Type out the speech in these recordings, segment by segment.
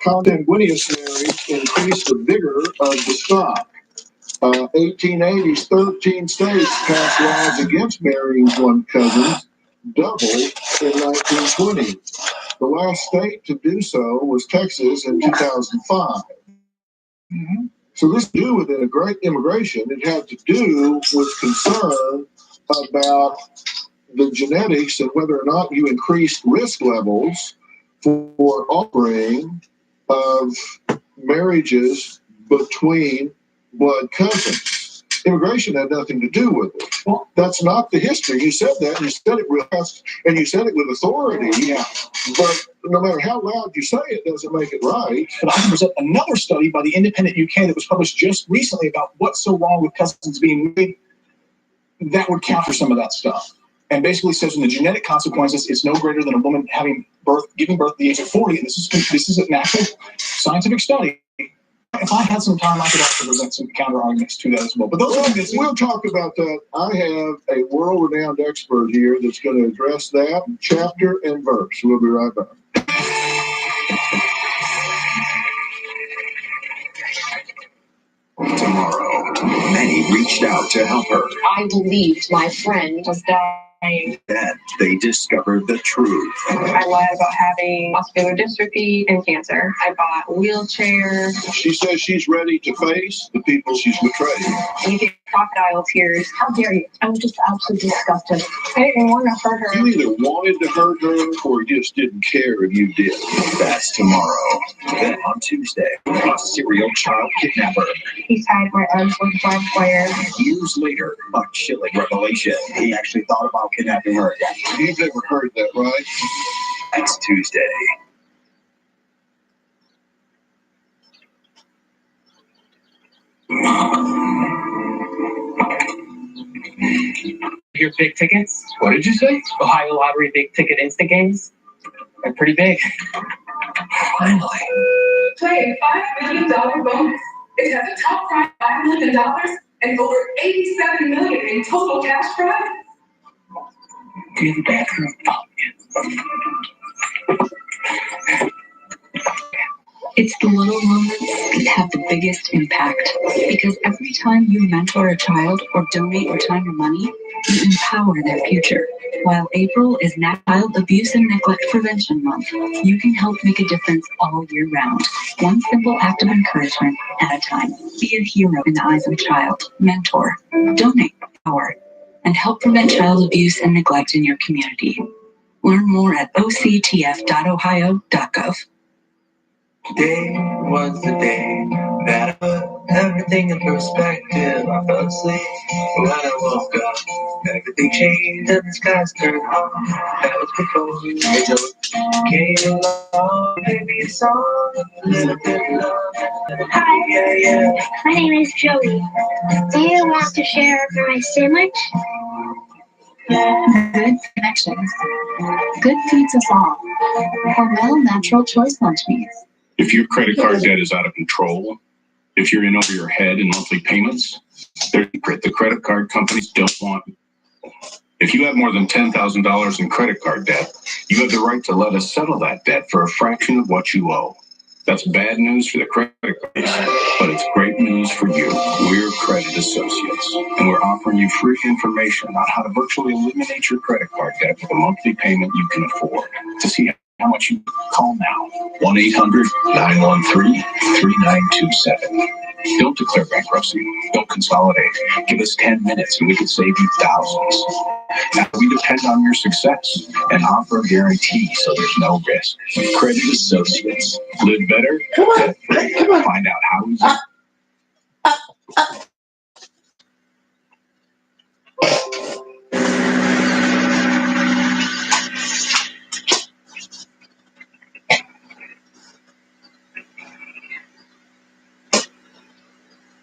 Consanguineous marriage increased the vigor of the stock. 1880s, 13 states passed laws against marrying one cousins, double in 1920. The last state to do so was Texas in 2005. Mm-hmm. So this to do with immigration. It had to do with concern about the genetics and whether or not you increased risk levels for offering of marriages between blood cousins. Immigration had nothing to do with it. Well, that's not the history. You said that, and you said it real fast, and you said it with authority. Yeah. But no matter how loud you say it, doesn't make it right. But I can present another study by the Independent UK that was published just recently about what's so wrong with cousins being married that would counter some of that stuff. And basically says in the genetic consequences, it's no greater than a woman giving birth at the age of 40. And this is an actual scientific study. If I had some time, I could also present some counter arguments to that as well. But we'll talk about that. I have a world-renowned expert here that's going to address that chapter and verse. We'll be right back. Tomorrow, many reached out to help her. I believed my friend was dying. Then they discovered the truth. I lied about having muscular dystrophy and cancer. I bought a wheelchair. She says she's ready to face the people she's betrayed. You get crocodile tears. How dare you? I was just absolutely disgusted. I didn't want to hurt her. You either wanted to hurt her or just didn't care if you did. That's tomorrow. Then on Tuesday, a serial child kidnapper. He tied my arms with a barbed wire. Years later, a chilling revelation. He actually thought about kidnapping her. You've never heard that, right? Next Tuesday. Your big tickets? What did you say? Ohio Lottery big ticket instant games? They're pretty big. Finally. Play a $5 million bonus. It has a top prize $5 million and over $87 million in total cash prize. To the bathroom. It's the little moments that have the biggest impact, because every time you mentor a child or donate your time or money, you empower their future. While April is Child Abuse and Neglect Prevention Month, you can help make a difference all year round, one simple act of encouragement at a time. Be a hero in the eyes of a child, mentor, donate, power, and help prevent child abuse and neglect in your community. Learn more at octf.ohio.gov. Today was the day that I put everything in perspective. I fell asleep, but when I woke up, everything changed and the skies turned on. That was before you came along. Maybe a song, a little bit of love. Hi, Yeah. my name is Joey. Do you want to share my sandwich? Good connections. Good feeds us all. Hormel Natural Choice Lunch Meats. If your credit card debt is out of control, if you're in over your head in monthly payments, the credit card companies don't want you. If you have more than $10,000 in credit card debt, you have the right to let us settle that debt for a fraction of what you owe. That's bad news for the credit cards, but it's great news for you. We're Credit Associates, and we're offering you free information on how to virtually eliminate your credit card debt with a monthly payment you can afford. To see how much you call now, 1-800-913-3927. Don't declare bankruptcy. Don't consolidate. Give us 10 minutes and we can save you thousands. Now, we depend on your success and offer a guarantee so there's no risk. Credit Associates. Live better, debt free. Find out how easy.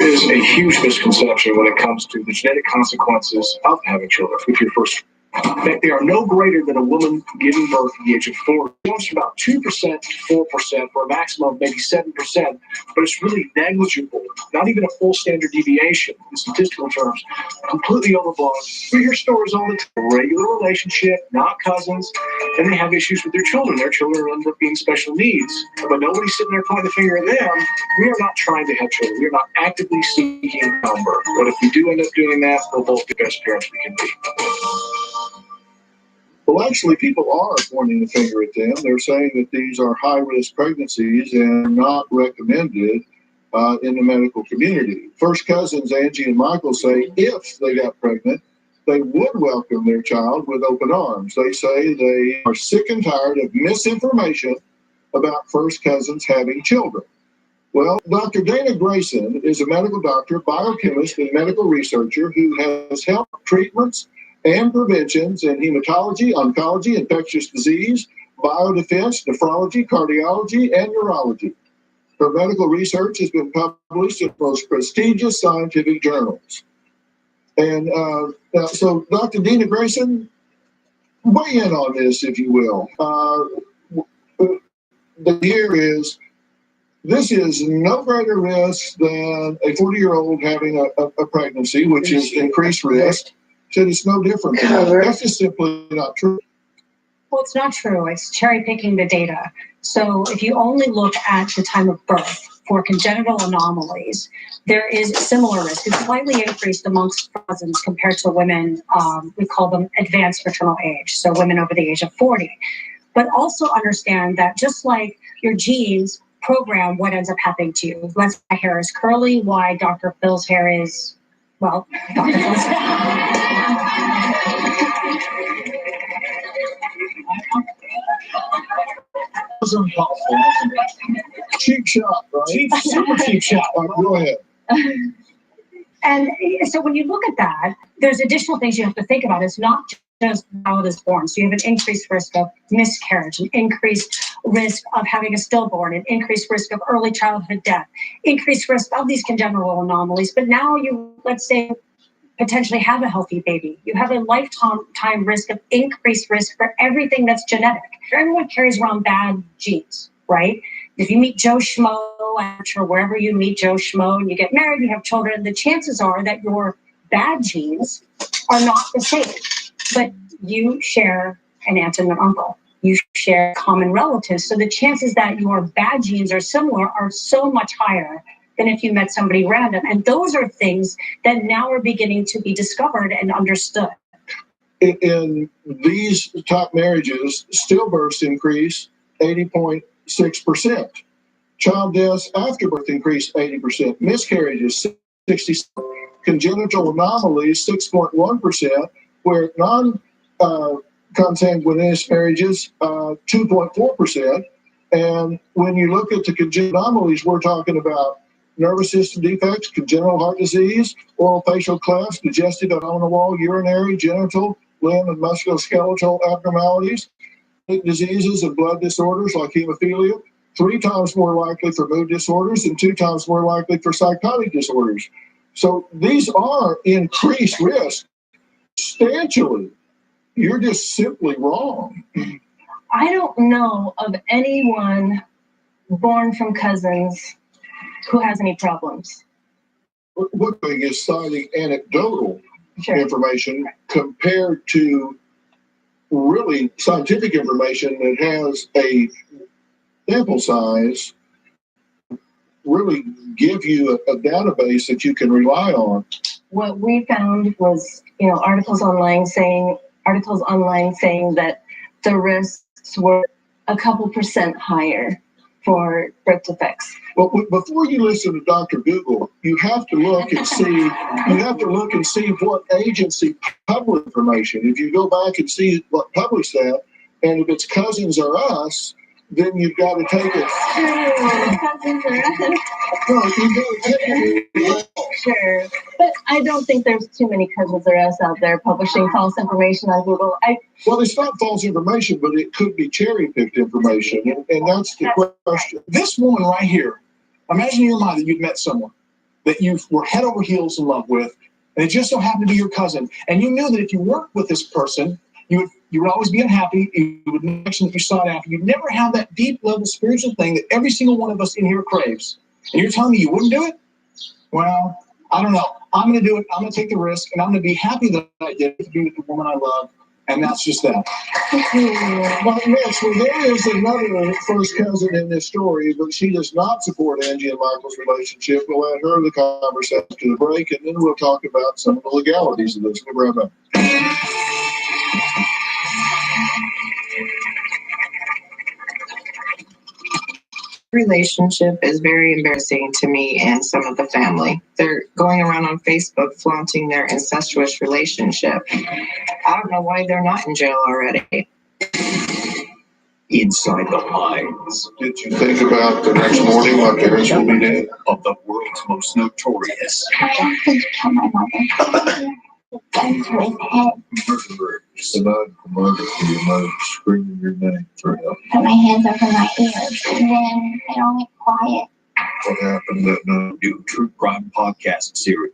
Is a huge misconception when it comes to the genetic consequences of having children with your first. that they are no greater than a woman giving birth at the age of 40. It goes from about 2% to 4% for a maximum of maybe 7%, but it's really negligible, not even a full standard deviation in statistical terms, completely overblown. We hear stories all the time, regular relationship, not cousins, and they have issues with their children. Their children end up being special needs, but nobody's sitting there pointing the finger at them. We are not trying to have children. We are not actively seeking a number, but if we do end up doing that, we'll both be the best parents we can be. Well, actually, people are pointing the finger at them. They're saying that these are high-risk pregnancies and not recommended in the medical community. First cousins Angie and Michael say if they got pregnant, they would welcome their child with open arms. They say they are sick and tired of misinformation about first cousins having children. Well, Dr. Dana Grayson is a medical doctor, biochemist, and medical researcher who has helped treatments and preventions in hematology, oncology, infectious disease, biodefense, nephrology, cardiology, and neurology. Her medical research has been published in the most prestigious scientific journals. And so, Dr. Dana Grayson, weigh in on this, if you will. The here is, this is no greater risk than a 40-year-old having a pregnancy, which is increased risk. Said it's no different. That's just simply not true. Well, it's not true. It's cherry picking the data. So if you only look at the time of birth for congenital anomalies, there is similar risk. It's slightly increased amongst cousins compared to women. We call them advanced maternal age, so women over the age of 40. But also understand that just like your genes program what ends up happening to you. Let's my hair is curly, why Dr. Phil's hair is, well, Dr. Phil's Cheap shot, right? Super cheap shot. Go ahead. And so when you look at that, there's additional things you have to think about. It's not just how it is born. So you have an increased risk of miscarriage, an increased risk of having a stillborn, an increased risk of early childhood death, increased risk of these congenital anomalies. But now you, let's say, potentially have a healthy baby. You have a lifetime risk of increased risk for everything that's genetic. Everyone carries around bad genes, right? If you meet Joe Schmo, I'm sure wherever you meet Joe Schmo and you get married, you have children, the chances are that your bad genes are not the same. But you share an aunt and an uncle. You share common relatives. So the chances that your bad genes are similar are so much higher than if you met somebody random. And those are things that now are beginning to be discovered and understood. In these top marriages, stillbirths increase 80.6%. Child deaths after birth increase 80%. Miscarriages 60%. Congenital anomalies 6.1%. Where non-consanguineous marriages 2.4%. And when you look at the congenital anomalies, we're talking about nervous system defects, congenital heart disease, oral facial clefts, digestive abdominal wall, urinary, genital, limb, and musculoskeletal abnormalities, diseases and blood disorders like hemophilia, 3 times more likely for mood disorders and 2 times more likely for psychotic disorders. So these are increased risk substantially. You're just simply wrong. I don't know of anyone born from cousins who has any problems. One thing is citing anecdotal information compared to really scientific information that has a sample size, really give you a database that you can rely on. What we found was, articles online saying that the risks were a couple % higher for birth defects. Well, before you listen to Dr. Google, you have to look and see. What agency published information. If you go back and see what published that, and if it's cousins or us, then you've got to take it. Sure, but I don't think there's too many cousins or us out there publishing false information on Google. Well, it's not false information, but it could be cherry-picked information, and that's the question. This woman right here, imagine in your mind that you've met someone that you were head over heels in love with, and it just so happened to be your cousin, and you knew that if you worked with this person, You would always be unhappy. You would make action that you sought after. You'd never have that deep level spiritual thing that every single one of us in here craves. And you're telling me you wouldn't do it? Well, I don't know. I'm going to do it. I'm going to take the risk, and I'm going to be happy that I did it to be with the woman I love. And that's just that. But yes, well, there is another first cousin in this story, but she does not support Angie and Michael's relationship. We'll add her the conversation to the break, and then we'll talk about some of the legalities of this. We'll be right back. Relationship is very embarrassing to me and some of the family. They're going around on Facebook flaunting their incestuous relationship. I don't know why they're not in jail already. Inside the lines. Did you think about the next morning my parents will be dead? Of the world's most notorious I wanted to kill my mother. The gun to his head. murderers. And I'd murder your mother screaming your name through it. Put my hands over my ears. And then they don't get quiet. What happened that night? New true crime podcast series.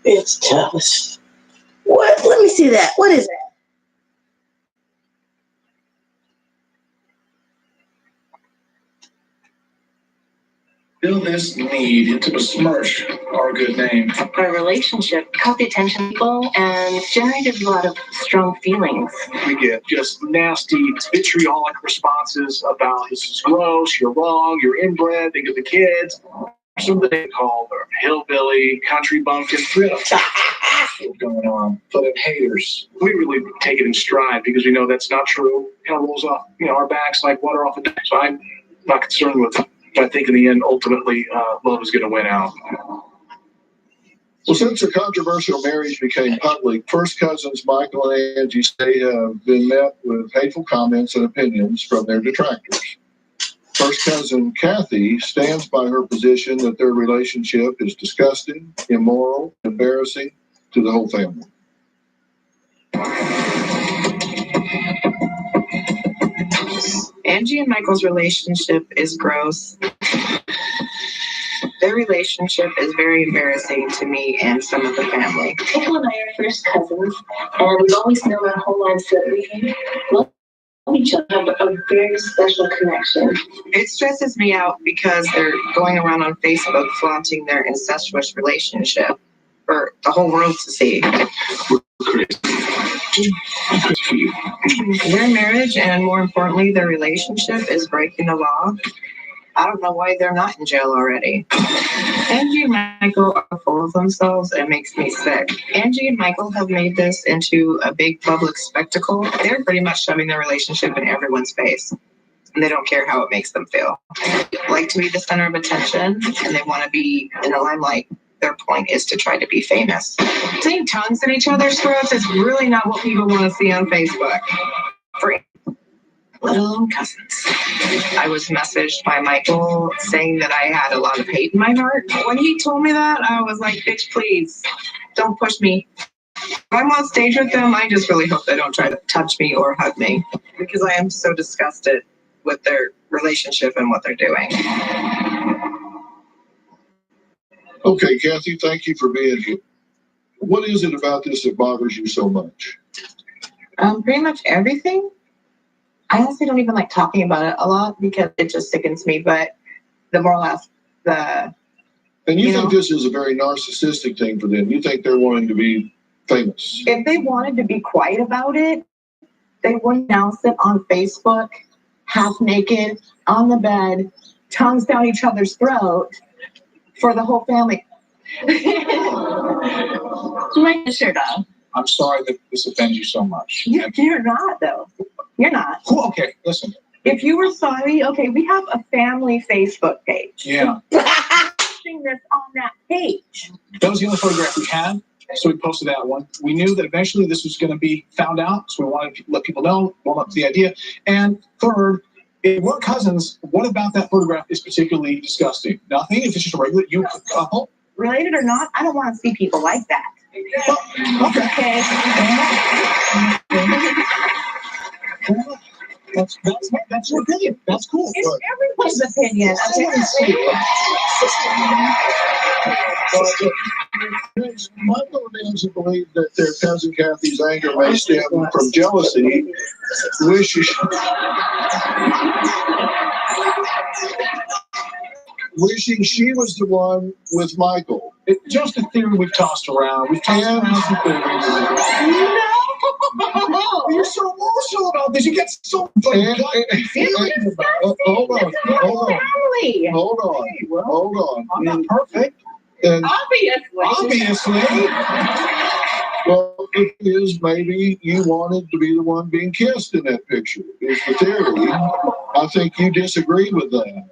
It's toast. What? Let me see that. What is that? Build this need into a smirch, our good name. Our relationship caught the attention of people and generated a lot of strong feelings. We get just nasty, vitriolic responses about this is gross, you're wrong, you're inbred, think of the kids. Something they call the hillbilly, country bumpkin, what's going on. But in haters, we really take it in stride because we know that's not true. Kind of rolls off, our backs like water off a duck. So I'm not concerned with it. I think in the end, ultimately, love is going to win out. Well, since the controversial marriage became public, first cousins Michael and Angie say have been met with hateful comments and opinions from their detractors. First cousin Kathy stands by her position that their relationship is disgusting, immoral, embarrassing to the whole family. Angie and Michael's relationship is gross. Their relationship is very embarrassing to me and some of the family. Michael and I are first cousins, and we've always known our whole lives that we love each other, have a very special connection. It stresses me out because they're going around on Facebook flaunting their incestuous relationship for the whole world to see. Their marriage, and more importantly, their relationship, is breaking the law. I don't know why they're not in jail already. Angie and Michael are full of themselves. It makes me sick. Angie and Michael have made this into a big public spectacle. They're pretty much shoving their relationship in everyone's face, and they don't care how it makes them feel. They like to be the center of attention, and they want to be in the limelight. Their point is to try to be famous. Seeing tongues at each other's throats is really not what people want to see on Facebook. Let alone cousins. I was messaged by Michael saying that I had a lot of hate in my heart. When he told me that, I was like, bitch, please, don't push me. If I'm on stage with them, I just really hope they don't try to touch me or hug me, because I am so disgusted with their relationship and what they're doing. Okay, Kathy, thank you for being here. What is it about this that bothers you so much? Pretty much everything. I honestly don't even like talking about it a lot because it just sickens me, but the moral aspect, And you think this is a very narcissistic thing for them? You think they're wanting to be famous? If they wanted to be quiet about it, they would announce it on Facebook, half naked, on the bed, tongues down each other's throat for the whole family. My sister does. I'm sorry that this offends you so much. You're not, though. You're not. Well, okay, listen. If you were sorry, okay, we have a family Facebook page. Yeah. Posting this on that page. That was the only photograph we had, so we posted that one. We knew that eventually this was going to be found out, so we wanted to let people know, warm up to the idea. And third, if we're cousins, what about that photograph is particularly disgusting? Nothing. If it's just a regular couple. Related or not, I don't want to see people like that. Well, okay. That's your opinion. That's cool. It's everyone's opinion. Michael remains to believe that their cousin Kathy's anger may stem from jealousy, wishing she was the one with Michael. It's just a theory we've tossed around. We've tossed around some theories. No! You're so emotional about this. You get so Hold on. I'm not perfect. And Obviously. well, it is maybe you wanted to be the one being kissed in that picture, is the theory. I think you disagree with that.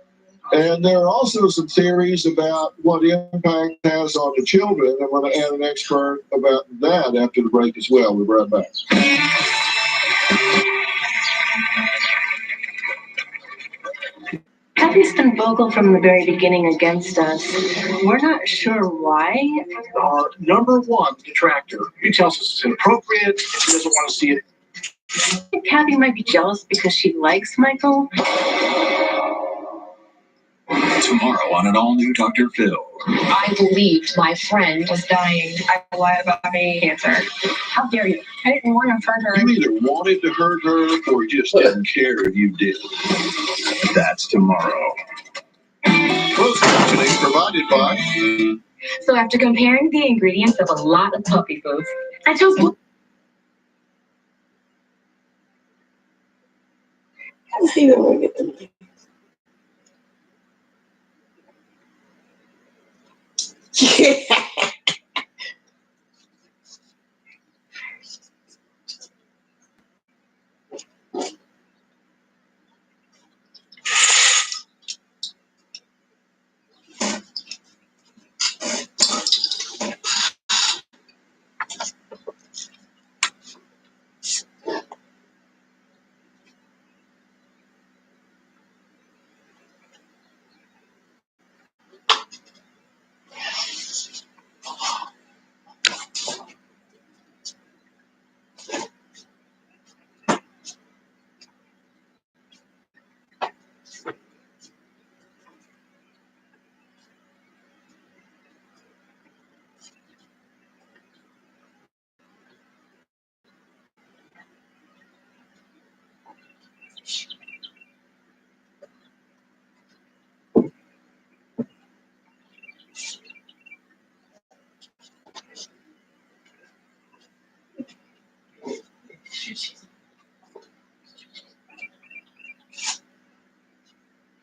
And there are also some theories about what impact it has on the children. I'm going to add an expert about that after the break as well. We'll be right back. Kathy's been vocal from the very beginning against us. We're not sure why. Our number one detractor. He tells us it's inappropriate. He doesn't want to see it. I think Kathy might be jealous because she likes Michael. Tomorrow on an all-new Dr. Phil. I believed my friend was dying. I lied about having cancer. How dare you? I didn't want to hurt her. You either wanted to hurt her or just didn't care if you did. That's tomorrow. Closed captioning provided by. So after comparing the ingredients of a lot of puppy foods, I chose Let's see when we get them. Yeah.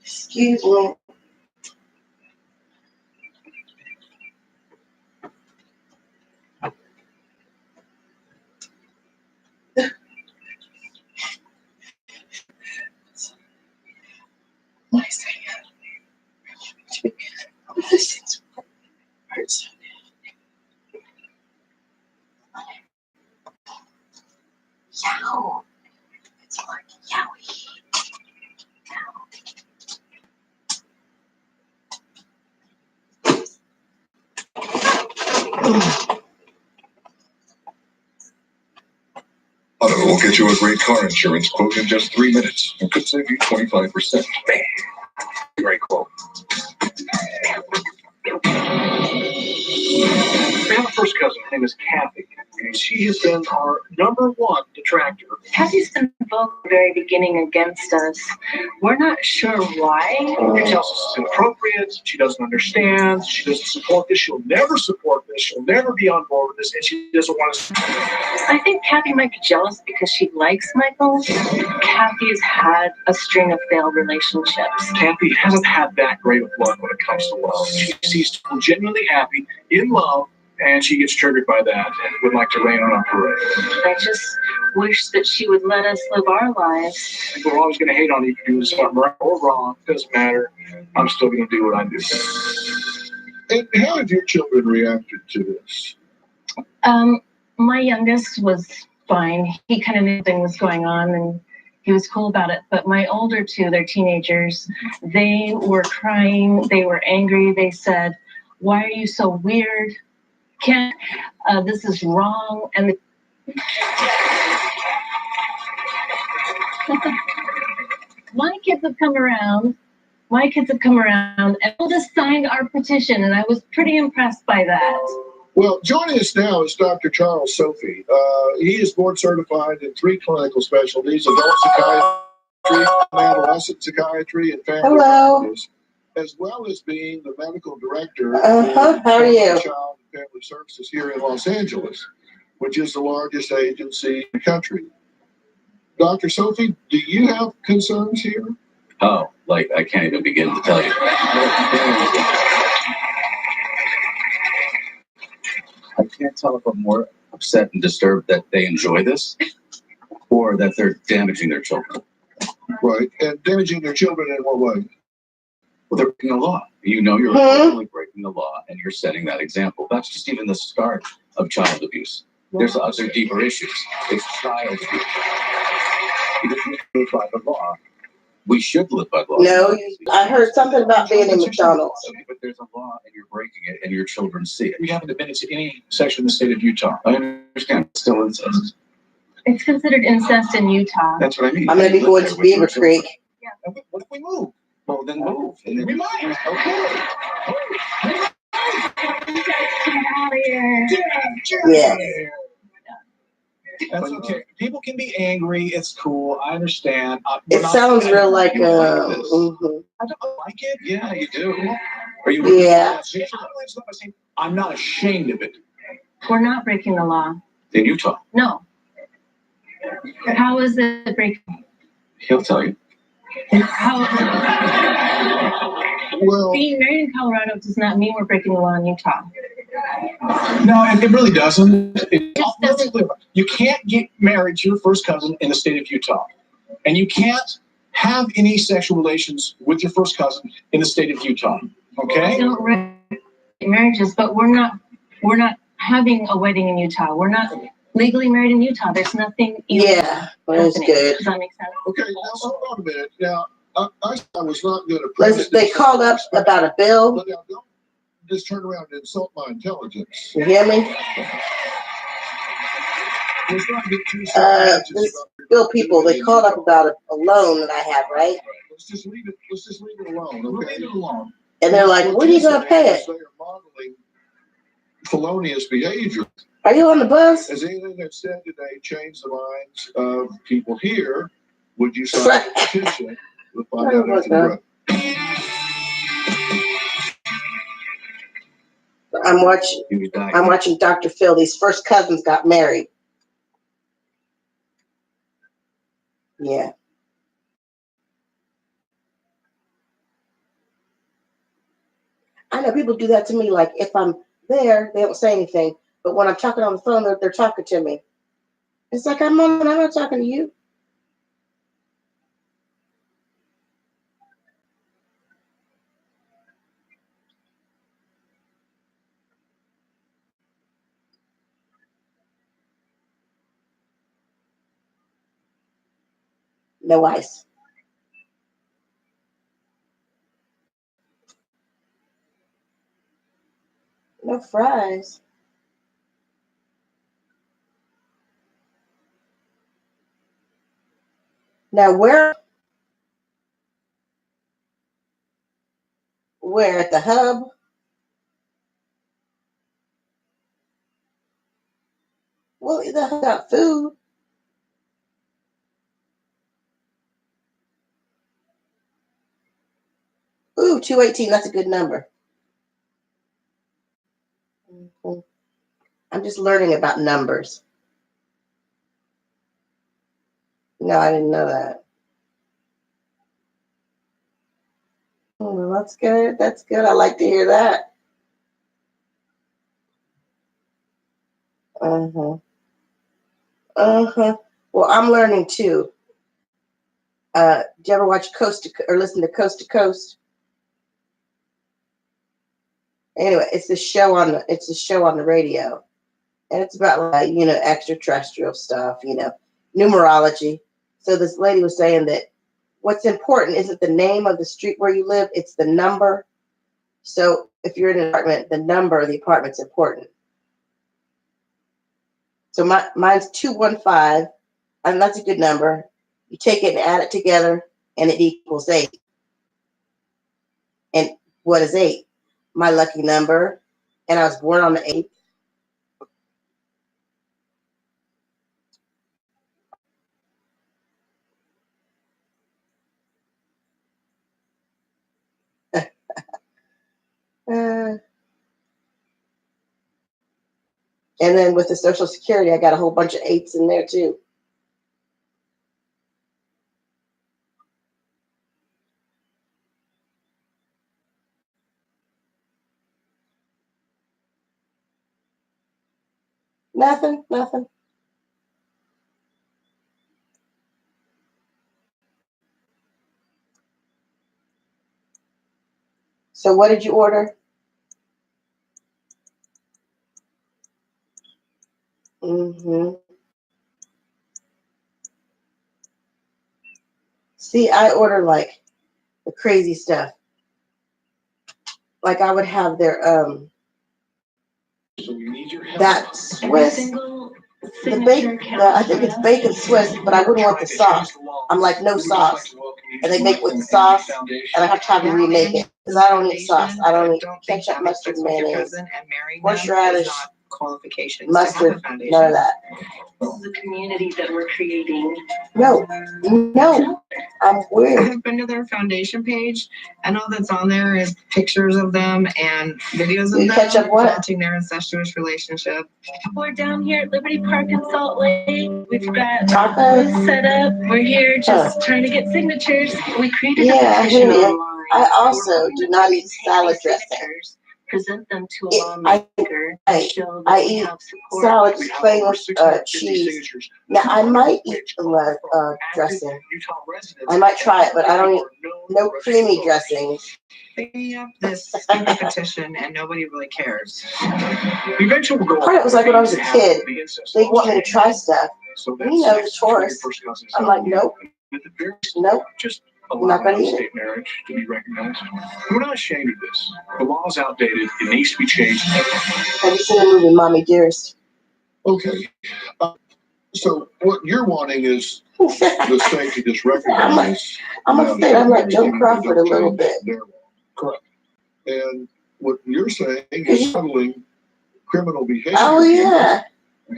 Excuse me. Nice. This hurts. Yow. It's like yowie. Auto will get you a great car insurance quote in just 3 minutes and could save you 25%. Great quote. We have a first cousin. Her name is Kathy. And she has been our #1 detractor. Kathy's been vocal from the very beginning against us. We're not sure why. She tells us it's inappropriate. She doesn't understand. She doesn't support this. She'll never support this. She'll never be on board with this. And she doesn't want us. I think Kathy might be jealous because she likes Michael. Kathy's had a string of failed relationships. Kathy hasn't had that great of luck when it comes to love. She sees people genuinely happy, in love, and she gets triggered by that and would like to rain on our parade. I just wish that she would let us live our lives. People are always going to hate on you if you do something right or wrong. Doesn't matter. I'm still going to do what I do. And how have your children reacted to this? My youngest was fine. He kind of knew something was going on and he was cool about it. But my older two, they're teenagers, they were crying. They were angry. They said, "Why are you so weird? This is wrong." And my kids have come around. And just signed our petition, and I was pretty impressed by that. Well, joining us now is Dr. Charles Sophie. He is board certified in 3 clinical specialties: adult psychiatry, adolescent psychiatry, and family practice, as well as being the medical director How are you? Child and Family Services here in Los Angeles, which is the largest agency in the country. Dr. Sophie, do you have concerns here? Oh, like I can't even begin to tell you. I can't tell if I'm more upset and disturbed that they enjoy this or that they're damaging their children. Right, and damaging their children in what way? Well, they're breaking the law. You know you're actually breaking the law and you're setting that example. That's just even the start of child abuse. There's other deeper issues. It's child abuse. Because we live by the law. We should live by the law. No, I heard something about being in McDonald's. But there's a law and you're breaking it and your children see it. We haven't admitted to any section in the state of Utah. I understand. It's still incest. It's considered incest in Utah. That's what I mean. I'm going to be going to Beaver Creek. Yeah. What if we move? Well, then move. And then We might. Okay. Get out of here. Yeah. That's okay. People can be angry. It's cool. I understand. It sounds real like I don't like it. Yeah, you do. Are you? Yeah. I'm not ashamed of it. We're not breaking the law. In Utah. No. How is it breaking? He'll tell you. How? Well, Being married in Colorado does not mean we're breaking the law in Utah. No, it really doesn't. Just doesn't. You can't get married to your first cousin in the state of Utah. And you can't have any sexual relations with your first cousin in the state of Utah. Okay? We don't regulate marriages, but we're not having a wedding in Utah. We're not legally married in Utah. There's nothing. Yeah, that's good. Does that make sense? okay, now hold on a minute. Now, I was not going to press They called up about a bill. But now don't just turn around and insult my intelligence. You hear me? Let's not get too This bill people, they called up about a loan that I have, right? Let's just leave it alone, okay? Leave it alone. And they're like, when are you going to pay it? They are modeling felonious behavior. Are you on the bus? Has anything that's said today changed the minds of people here? Would you sign a petition? We'll find out after the break. I'm watching Dr. Phil. These first cousins got married. Yeah. I know people do that to me. Like if I'm there, they don't say anything. But when I'm talking on the phone, they're talking to me. It's like I'm not talking to you. No ice. No fries. Now where at the hub? Well, the hub got food. Ooh, 218. That's a good number. Mhm. I'm just learning about numbers. No, I didn't know that. Oh, that's good. That's good. I like to hear that. Uh-huh. Uh-huh. Well, I'm learning too. Do you ever watch or listen to Coast to Coast? Anyway, it's a show on the radio. And it's about like, extraterrestrial stuff, numerology. So this lady was saying that what's important isn't the name of the street where you live, it's the number. So if you're in an apartment, the number of the apartment's important. So mine's 215, and that's a good number. You take it and add it together, and it equals 8. And what is 8? My lucky number, and I was born on the 8th. And then with the Social Security, I got a whole bunch of 8s in there too. Nothing. So what did you order? Mm-hmm. See, I order like the crazy stuff. Like I would have their that Swiss, I think it's bacon Swiss, but I wouldn't want the sauce. I'm like, no sauce. And they make it with the sauce, and I have to have them remake it because I don't eat sauce. I don't eat ketchup, mustard, mayonnaise, horseradish, mustard, none of that. This is a community that we're creating. No, I'm weird. I have been to their foundation page, and all that's on there is pictures of them and videos of them flaunting their incestuous relationship. We're down here at Liberty Park in Salt Lake. We've got tacos set up. We're here just trying to get signatures. We created a petition online. I also do not eat salad dressing. Present them to a lawmaker. I eat salads plain with cheese. Now I might eat dressing. I might try it, but I don't eat no creamy dressing. They up this stupid petition, and nobody really cares. Eventually, we'll go. Part of it was like when I was a kid. They want me to try stuff. The tourists. I'm like, nope. I'm not going to eat it. Marriage to be recognized. We're not ashamed of this. The law is outdated. It needs to be changed. Have you seen the movie Mommy Dearest? Okay. So what you're wanting is the state to just recognize. I'm afraid I'm like Joe Crawford a little bit. Correct. And what you're saying is modeling criminal behavior. Oh, yeah.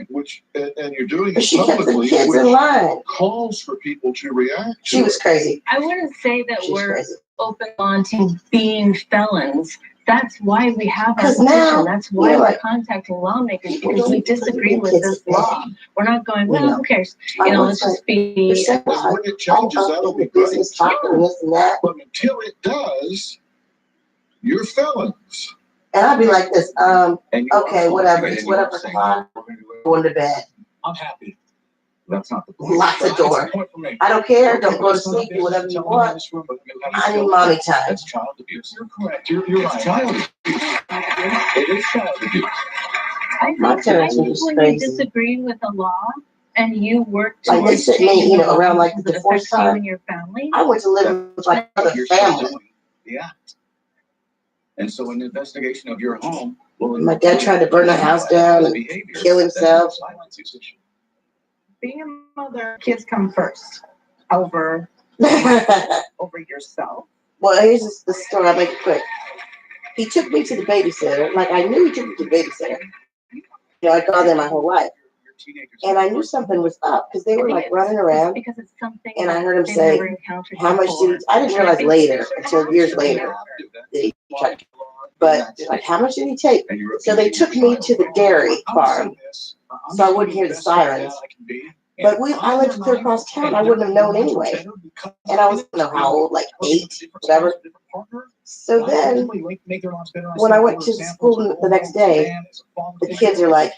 Which and you're doing but it she publicly, kept the kids in line. Calls for people to react. She was crazy. I wouldn't say that we're open on to being felons, That's why we have our 'Cause petition. now, That's why you know, we're like, contacting lawmakers, people because we don't disagree think with kids this are law. We're not going, You well, know. who cares? My You know, work's let's just They're be. saying, Because when it changes, that'll be business great. talking and this and that. But until it does, you're felons. And I'd be like this, And you okay, are whatever, fine, it's and you are whatever saying o'clock, going to bed. I'm happy. that's not the point. Lock the That's the door. point for me. I don't care, don't Okay, go to it's not sleep, do business whatever to you tell them in want. this room, but you have I to need show mommy them. time. That's child abuse. You're correct. You're It's right. child abuse. It is child abuse. My I parents were think just when you crazy. disagree with a law and you work Like, they towards sent me, changing you the know, law around, like, because the it divorce affects you time. and your family. I went to live with like other You're still family. doing the act. And so an investigation of your home will. My dad tried to burn the house down and kill himself. Being a mother, kids come first over over yourself. Well, here's the story. I'll make it quick. He took me to the babysitter. Like, I knew he took me to the babysitter. You know, I'd gone there my whole life. And I knew something was up because they were like running around. Because it's something And I heard him they've say, never encountered how much before. did he, I didn't realize later, until years later, that he tried. But like, how much did he take? So they took me to the dairy farm, so I wouldn't hear the sirens. But I lived clear across town. I wouldn't have known anyway. And I was, I don't know how old, like 8, whatever. So then, when I went to school the next day, the kids are like,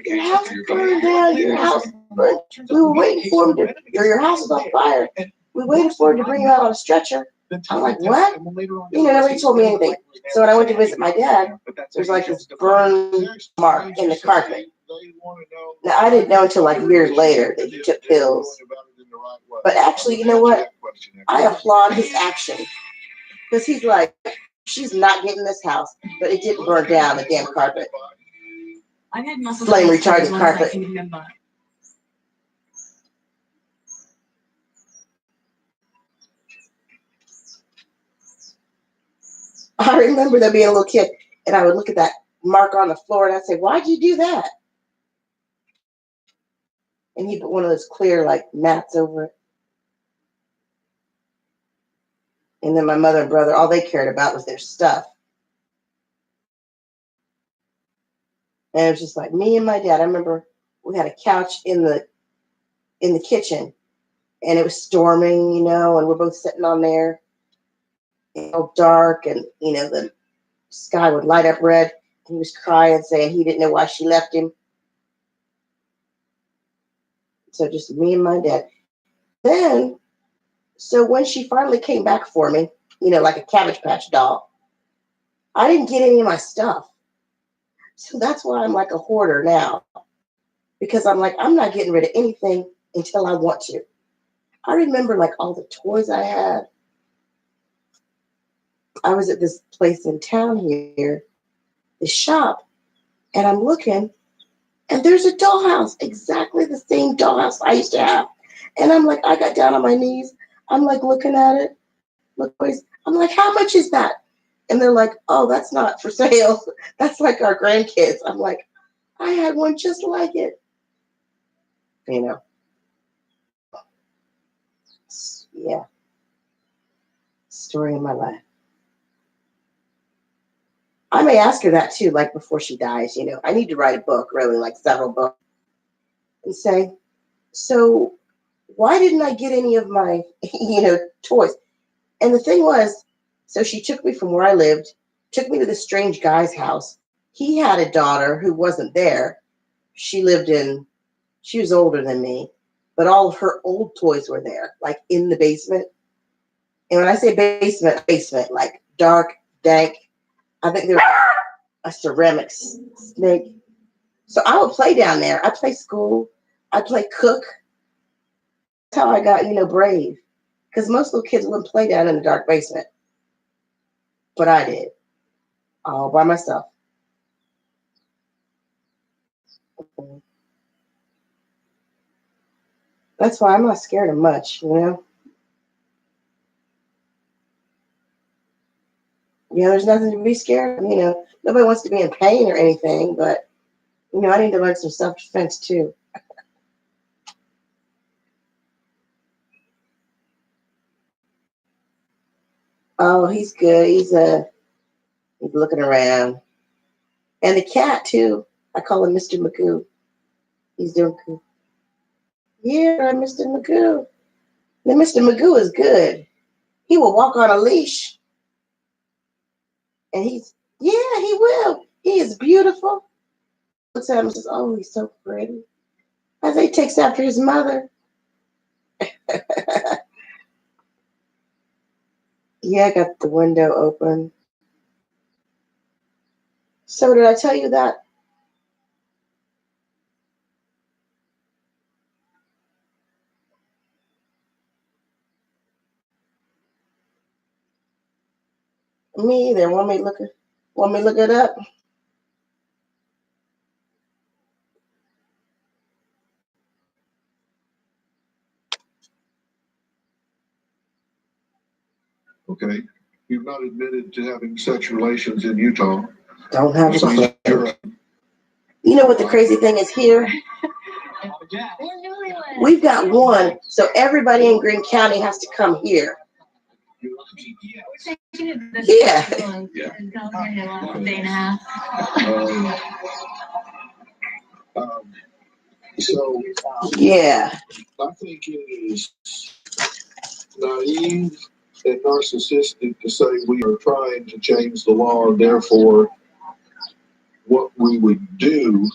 your house burned down, your house burned. We were waiting for him to, your house is on fire. We waited for him to bring you out on a stretcher. I'm like, what? You know, nobody told me anything. So when I went to visit my dad, there's like this burn mark in the carpet. Now, I didn't know until like years later that he took pills. But actually, you know what? I applaud his action. Because he's like, she's not getting this house, but it didn't burn down the damn carpet. I've had muscle Flame spasms retardant as long as carpet. I can remember. I remember there being a little kid, and I would look at that mark on the floor, and I'd say, why'd you do that? And he put one of those clear, like, mats over it. And then my mother and brother, all they cared about was their stuff. And it was just like me and my dad. I remember we had a couch in the kitchen, and it was storming, you know, and we're both sitting on there. It was dark, and you know the sky would light up red. He was crying, saying he didn't know why she left him. So just me and my dad. Then, so when she finally came back for me, you know, like a Cabbage Patch doll, I didn't get any of my stuff. So that's why I'm like a hoarder now. Because I'm like, I'm not getting rid of anything until I want to. I remember like all the toys I had. I was at this place in town here, this shop, and I'm looking, and there's a dollhouse, exactly the same dollhouse I used to have. And I'm like, I got down on my knees. I'm like looking at it. Look, I'm like, how much is that? And they're like, oh, that's not for sale. That's like our grandkids. I'm like, I had one just like it. You know. Yeah. Story of my life. I may ask her that too, like before she dies, you know. I need to write a book, really, like several books. And say, so why didn't I get any of my, you know, toys? And the thing was, so she took me from where I lived, took me to this strange guy's house. He had a daughter who wasn't there. She was older than me, but all of her old toys were there, like in the basement. And when I say basement, like dark, dank, I think there was a ceramic snake. So I would play down there. I play school. I play cook. That's how I got, you know, brave. Because most little kids wouldn't play down in the dark basement. But I did. All by myself. That's why I'm not scared of much, you know? You know, there's nothing to be scared of. You know, nobody wants to be in pain or anything, but, you know, I need to learn some self-defense too. Oh, he's good. He's looking around. And the cat, too. I call him Mr. Magoo. He's doing good. Yeah, Mr. Magoo. Now, Mr. Magoo is good. He will walk on a leash. And he will. He is beautiful. Looks at him and says, oh, he's so pretty. As he takes after his mother. Yeah, I got the window open. So did I tell you that? Me either. Want me to look it up? Okay. You've not admitted to having sex relations in Utah. Don't have So it. you're- You know what the crazy thing is here? We've got one, so everybody in Greene County has to come here. Yeah. So Yeah. I think it is naive and narcissistic to say we are trying to change the law, and therefore what we would do,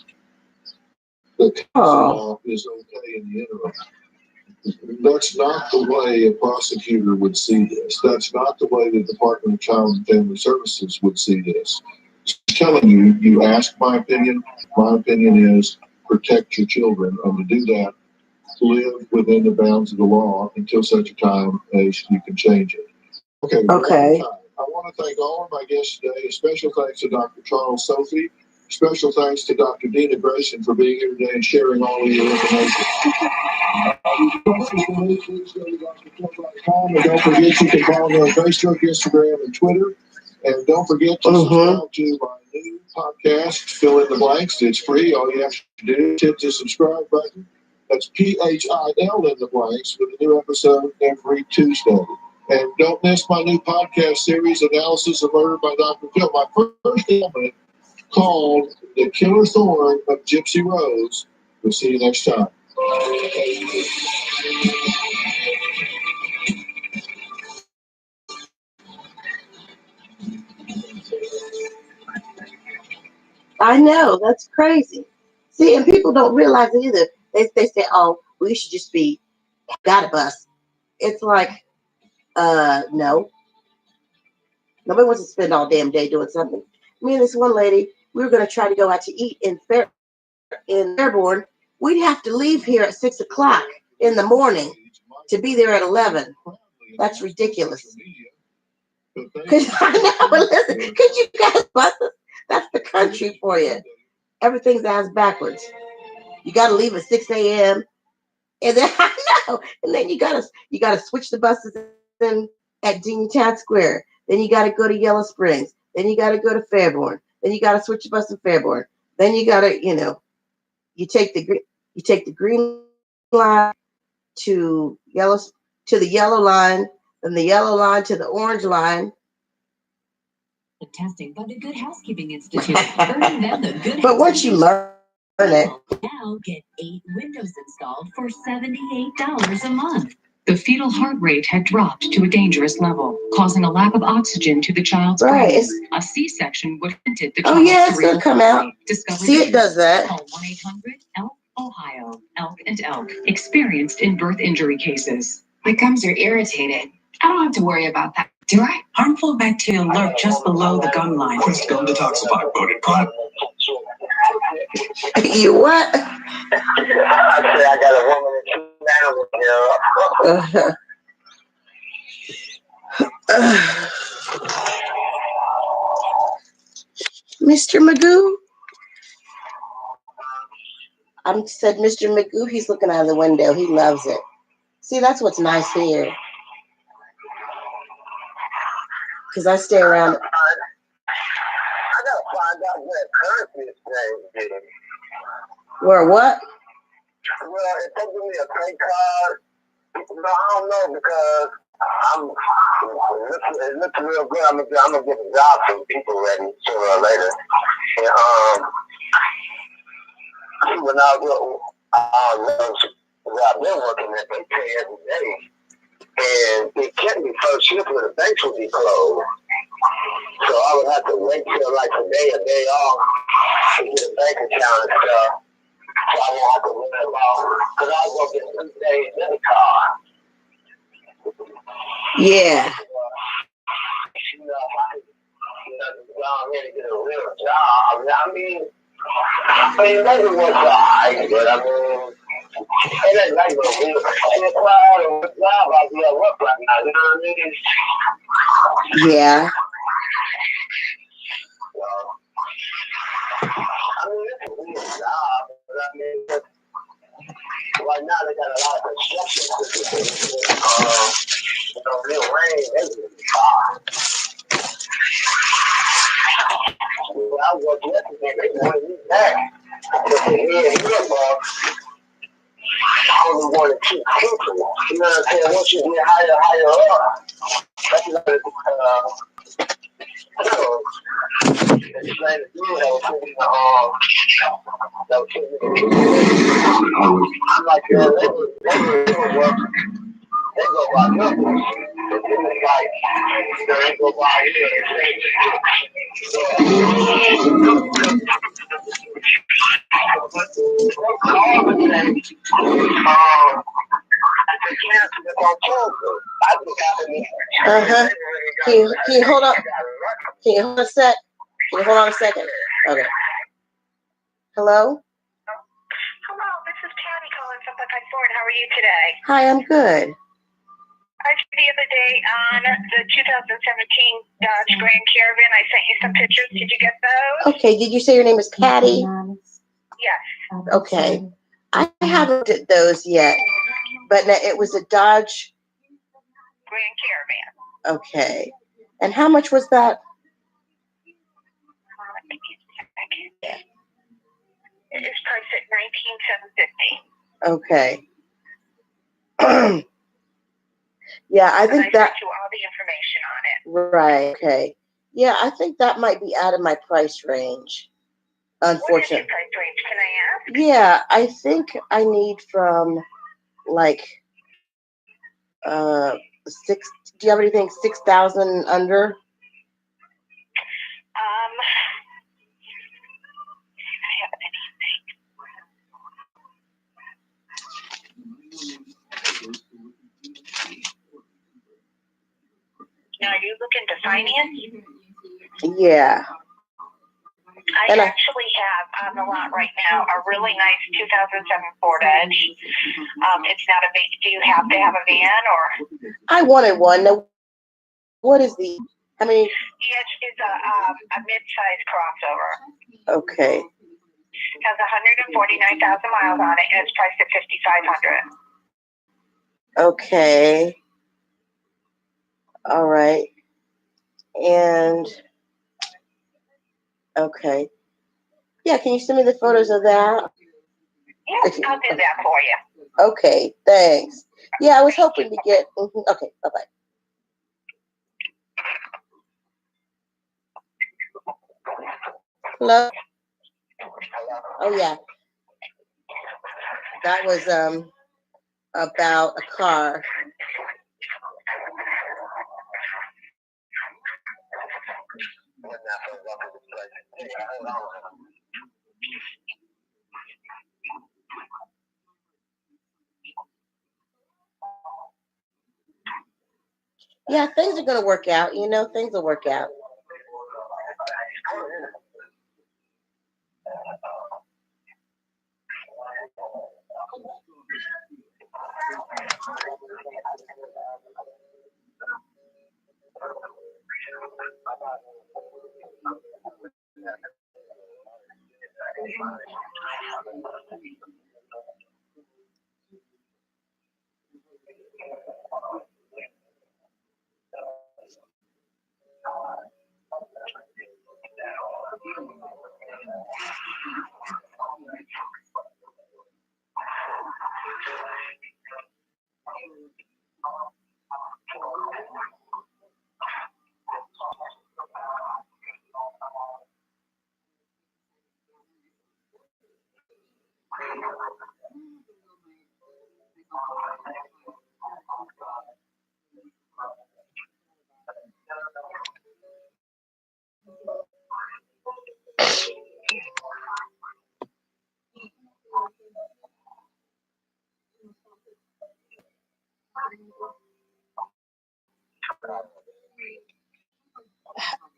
the law is okay in the interim. That's not the way a prosecutor would see this. That's not the way the Department of Child and Family Services would see this. I'm telling you, you ask my opinion. My opinion is protect your children, and to do that, live within the bounds of the law until such a time as you can change it. Okay. Okay. I want to thank all of my guests today. A special thanks to Dr. Charles Sophie. Special thanks to Dr. Dina Grayson for being here today and sharing all of your information. Please go to drphil.com, and don't forget you can follow me on Facebook, Instagram, and Twitter. And don't forget to subscribe to my new podcast, Fill in the Blanks. It's free. All you have to do is hit the subscribe button. That's PHIL in the blanks with a new episode every Tuesday. And don't miss my new podcast series, Analysis of Murder by Dr. Phil. My first element called The Killer Thorn of Gypsy Rose. We'll see you next time. I know, that's crazy. See, and people don't realize it either. They say, oh, we should just be got a bus. It's like, no. Nobody wants to spend all damn day doing something. Me and this one lady, we were going to try to go out to eat in Fairborn. We'd have to leave here at 6 o'clock in the morning to be there at 11. That's ridiculous. Because I know, listen, because you guys buses, that's the country for you. Everything's ass backwards. You got to leave at 6 a.m. And then I know, and then you gotta switch the buses in at Deantown Square. Then you gotta go to Yellow Springs. Then you gotta go to Fairborn. Then you gotta switch the bus to Fairborn. Then you gotta, you take the green line to the yellow line, then the yellow line to the orange line. Testing by the Good Housekeeping Institute, earning them the good. But once you learn it, now get 8 windows installed for $78 a month. The fetal heart rate had dropped to a dangerous level, causing a lack of oxygen to the child's brain. A C-section would have ended the child's it's gonna come out. See, it does that. Call 1-800-ELK Ohio. Elk and Elk, experienced in birth injury cases. My gums are irritated. I don't have to worry about that, do I? Harmful bacteria lurk just below the gum line. Quest Gum Detoxify voted product. You what? I got a woman and 2 animals, Mr. Magoo? I said, Mr. Magoo, he's looking out of the window. He loves it. See, that's what's nice here. Because I stay around. I gotta find out what currency exchange is. Where what? Well, if they give me a credit card, no, I don't know because It looks real good. I'm gonna get the job for people ready sooner or later. And when I go, where I've been working at, they pay every day, and it kept me first shift where the banks would be closed. So I would have to wait till like a day off to get a bank account and stuff. So I won't have to worry about, because I was working 3 days in the car. Yeah. You know, if I could go ahead and get a real job, I mean, maybe it was alright, but I mean, it ain't like no real cloud or job out there work right now, you know what I mean? Yeah. I mean, it's a real job, but I mean, right now they got a lot of construction. Real rain, they really hard. I was yesterday, they wanted me back. But me and him, only wanted 2 people. You know what I'm saying? Once you get higher up, that's like, it's like the dude that was putting I'm like, man, they were working. They go by numbers. Like, they go by Uh-huh. Can you hold on? Can you hold a sec? Can you hold on a second? Okay. Hello? Hello, this is Patty calling from Buckeye Ford. How are you today? Hi, I'm good. I checked the other day on the 2017 Dodge Grand Caravan. I sent you some pictures. Did you get those? Okay, did you say your name is Patty? Yes. Okay. I haven't looked at those yet, but it was a Dodge Grand Caravan. Okay. And how much was that? It is priced at $19,750. Okay. Yeah, I think I that. sent you all the information on it. Right. Okay. Yeah, I think that might be out of my price range. Unfortunately. What is your price range? Can I ask? Yeah, I think I need from like 6. Do you have anything 6,000 under? I have anything. Now, are you looking to finance? Yeah. I actually have on the lot right now a really nice 2007 Ford Edge. It's not a big. Do you have to have a van or? I wanted one. Now, what is the? I mean. The Edge is a mid-size crossover. Okay. Has 149,000 miles on it, and it's priced at $5,500. Okay. All right. And okay. Yeah, can you send me the photos of that? Yes, I'll do that for you. Okay, thanks. Yeah, I was hoping to get. Okay, bye-bye. Hello? Oh, yeah. That was about a car. Yeah, things are going to work out. You know, things will work out.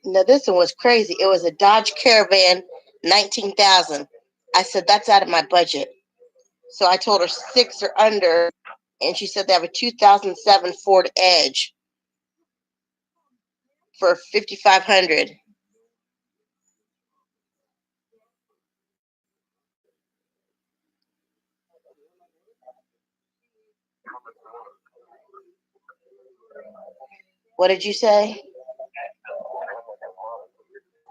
Now this one was crazy. It was a Dodge Caravan, 19,000. I said that's out of my budget. So I told her 6 or under, and she said they have a 2007 Ford Edge for 5,500. What did you say?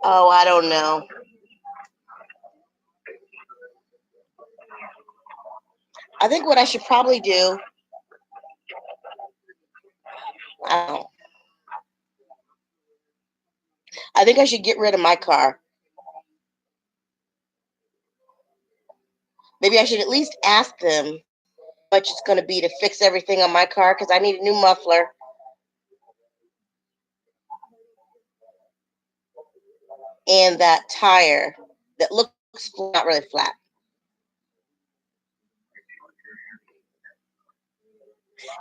Oh, I don't know. I think what I should probably do, I think I should get rid of my car. Maybe I should at least ask them how much it's going to be to fix everything on my car, because I need a new muffler and that tire that looks not really flat.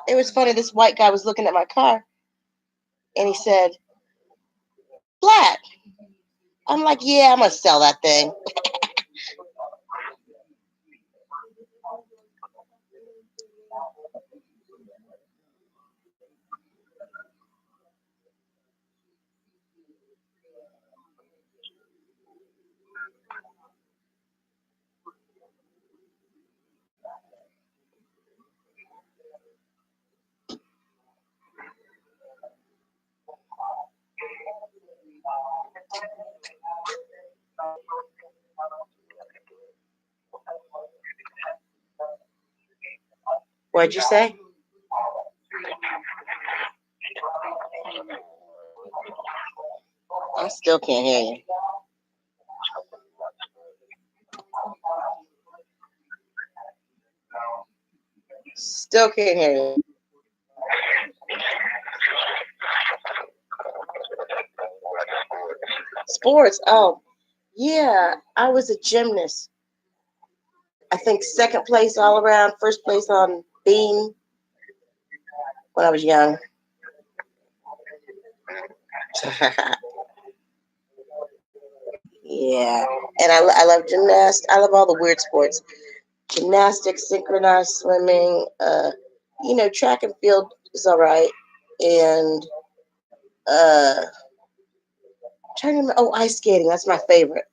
It was funny. This white guy was looking at my car and he said, flat. I'm like, yeah, I'm going to sell that thing. What'd you say? I still can't hear you. Still can't hear you. Sports. Oh, yeah. I was a gymnast. I think second place all around, first place on beam when I was young. Yeah. And I love gymnastics. I love all the weird sports. Gymnastics, synchronized swimming, track and field is all right. And trying to remember, ice skating, that's my favorite.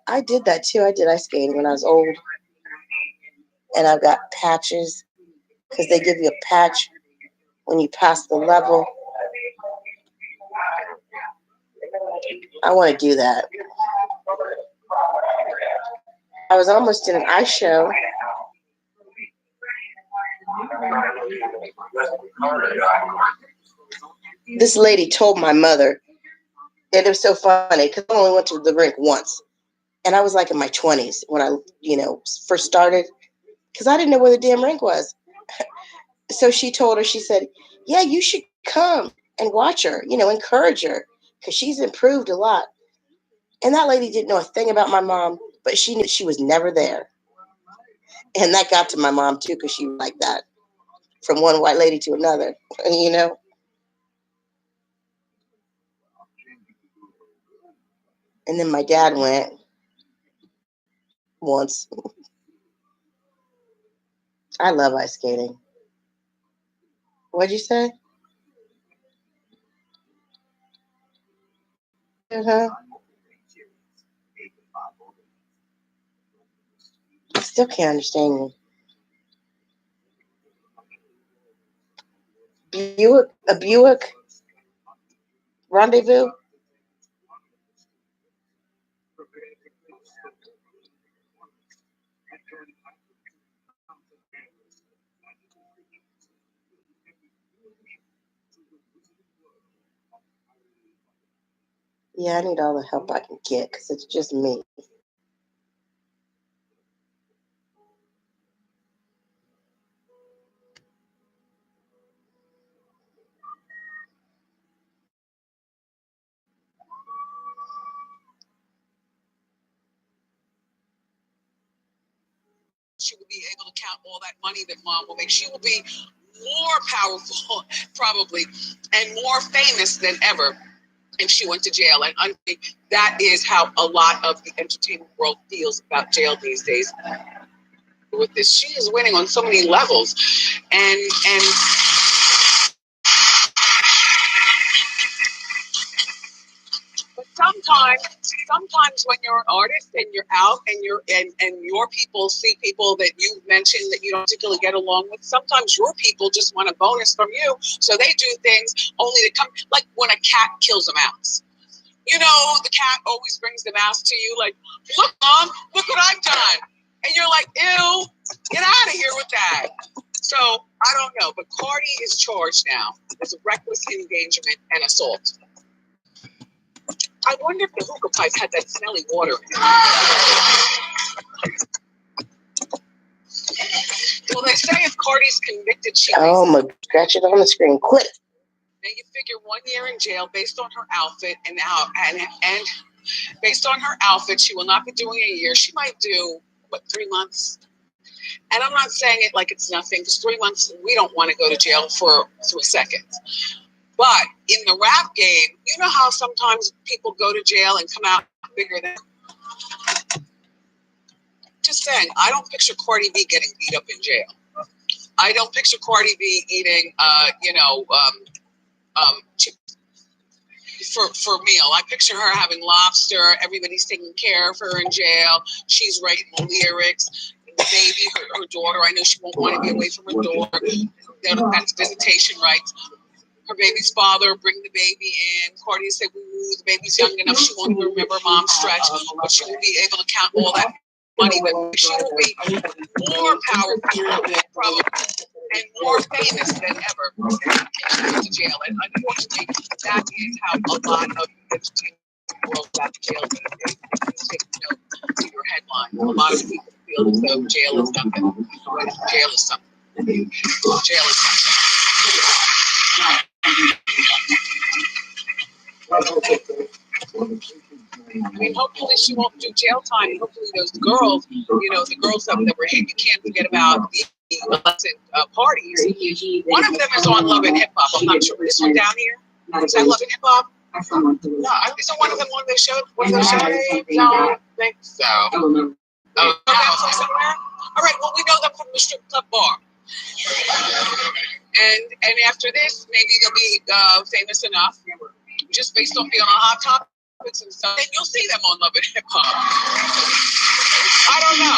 I did that too. I did ice skating when I was old. And I've got patches because they give you a patch when you pass the level. I want to do that. I was almost in an ice show. This lady told my mother, and it was so funny because I only went to the rink once. And I was like in my 20s when I, first started, because I didn't know where the damn rink was. So she told her, she said, yeah, you should come and watch her, encourage her, because she's improved a lot. And that lady didn't know a thing about my mom, but she knew she was never there. And that got to my mom too, because she was like that, from one white lady to another, And then my dad went once. I love ice skating. What'd you say? Uh-huh. I still can't understand you. A Buick Rendezvous? Yeah, I need all the help I can get because it's just me. She will be able to count all that money that mom will make. She will be more powerful, probably, and more famous than ever if she went to jail. And I think that is how a lot of the entertainment world feels about jail these days. With this, she is winning on so many levels, and but sometimes when you're an artist and you're out and your people see people that you mentioned that you don't particularly get along with, sometimes your people just want a bonus from you, so they do things only to come, like when a cat kills a mouse. You know, the cat always brings the mouse to you, like, look, Mom, look what I've done. And you're like, ew, get out of here with that. So, I don't know, but Cardi is charged now with reckless endangerment and assault. I wonder if the hookah pipe had that smelly water in it. Well, they say if Cardi's convicted, she my, scratch it on the screen, quick. Now you figure 1 year in jail based on her outfit and based on her outfit, she will not be doing a year. She might do 3 months. And I'm not saying it like it's nothing, because 3 months, we don't want to go to jail for a second. But in the rap game, you know how sometimes people go to jail and come out bigger than. Just saying, I don't picture Cardi B getting beat up in jail. I don't picture Cardi B eating, for meal. I picture her having lobster. Everybody's taking care of her in jail. She's writing the lyrics. The baby, her daughter, I know she won't want to be away from her daughter. That's visitation rights. Her baby's father, bring the baby in. Cardi said, ooh, the baby's young enough, she won't even remember mom's stretch, but she will be able to count all that money. But she will be more powerful, probably, and more famous than ever if she went to jail. And unfortunately, that is how a lot of the entertainment world got to jail these days. Take note to your headline. A lot of people feel as though jail is nothing. Jail is something. Jail is something. I mean, hopefully she won't do jail time. Hopefully those girls, the girls that were hit, you can't forget about the parties. One of them is on Love and Hip Hop. I'm not sure. This one down here? Is that Love and Hip Hop? No, isn't one of them one of those shows? One of those shows? I don't think so. Oh, somewhere? All right, well, we know them from the strip club bar. And after this, maybe they'll be famous enough, just based on being on Hot Topics and stuff. And you'll see them on Love and Hip Hop. I don't know.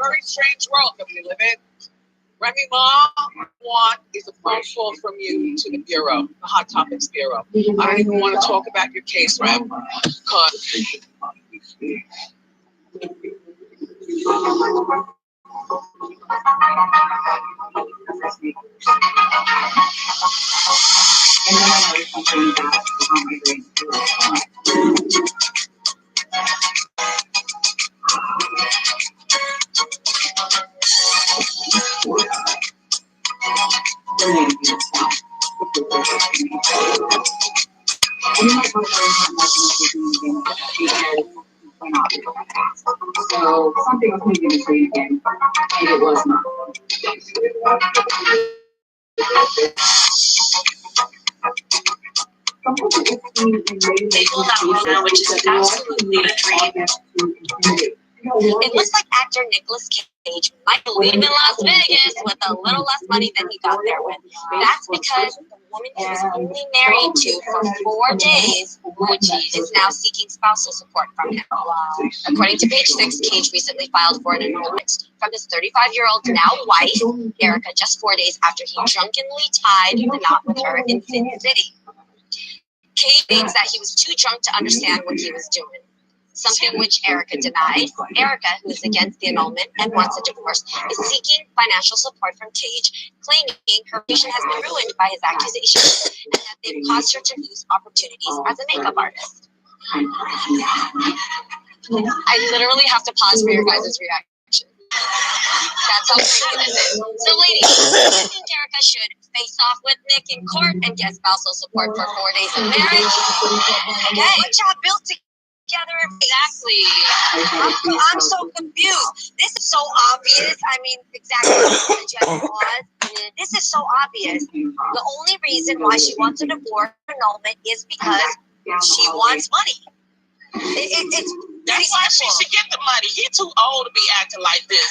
Very strange world that we live in. Remy Ma, what is a phone call from you to the Bureau, the Hot Topics Bureau? I don't even want to talk about your case, Rem, because So something was maybe mistake again, and it was not. People that will know, which is absolutely a dream. It looks like actor Nicolas Cage might leave in Las Vegas with a little less money than he got there with. That's because the woman he was only married to for 4 days, is now seeking spousal support from him. According to Page Six, Cage recently filed for an annulment from his 35-year-old now wife, Erica, just 4 days after he drunkenly tied the knot with her in Sin City. Cage thinks that he was too drunk to understand what he was doing, something which Erica denied. Erica, who is against the annulment and wants a divorce, is seeking financial support from Cage, claiming her reputation has been ruined by his accusations and that they've caused her to lose opportunities as a makeup artist. I literally have to pause for your guys' reaction. That's how crazy this is. So, ladies, I think Erica should face off with Nick in court and get spousal support for 4 days of marriage. Okay, good job, Bill. together. Exactly. I'm so confused. This is so obvious. I mean, exactly what the judge was. This is so obvious. The only reason why she wants a divorce annulment is because she wants money. That's why she should get the money. He too old to be acting like this.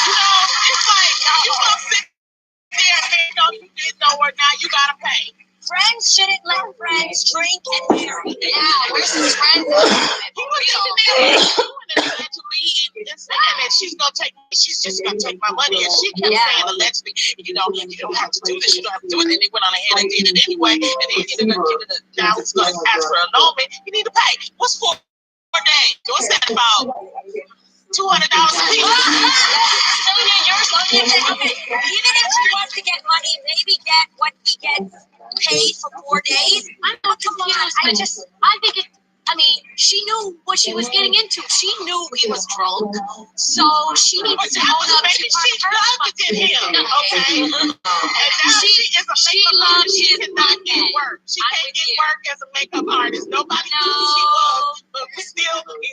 You know, it's like you gonna sit there and they know you did nowhere. Now you gotta pay. Friends shouldn't let friends drink and marry. Yeah, where's his friends? He was doing and saying that she's just gonna take my money, and she kept saying allegedly, you don't have to do this, you don't have to do it. And they went on ahead and did it anyway, and then now it's gonna ask for an annulment. You need to pay. What's 4 days? What's that about? $200 a piece. Even if she wants to get money, maybe get what he gets paid for 4 days. I'm not confused. I think she knew what she was getting into. She knew he was drunk, so she needs to own up to she loved him, okay? And now she loves she cannot get work. She can't get work as a makeup artist. Nobody knows who she was, but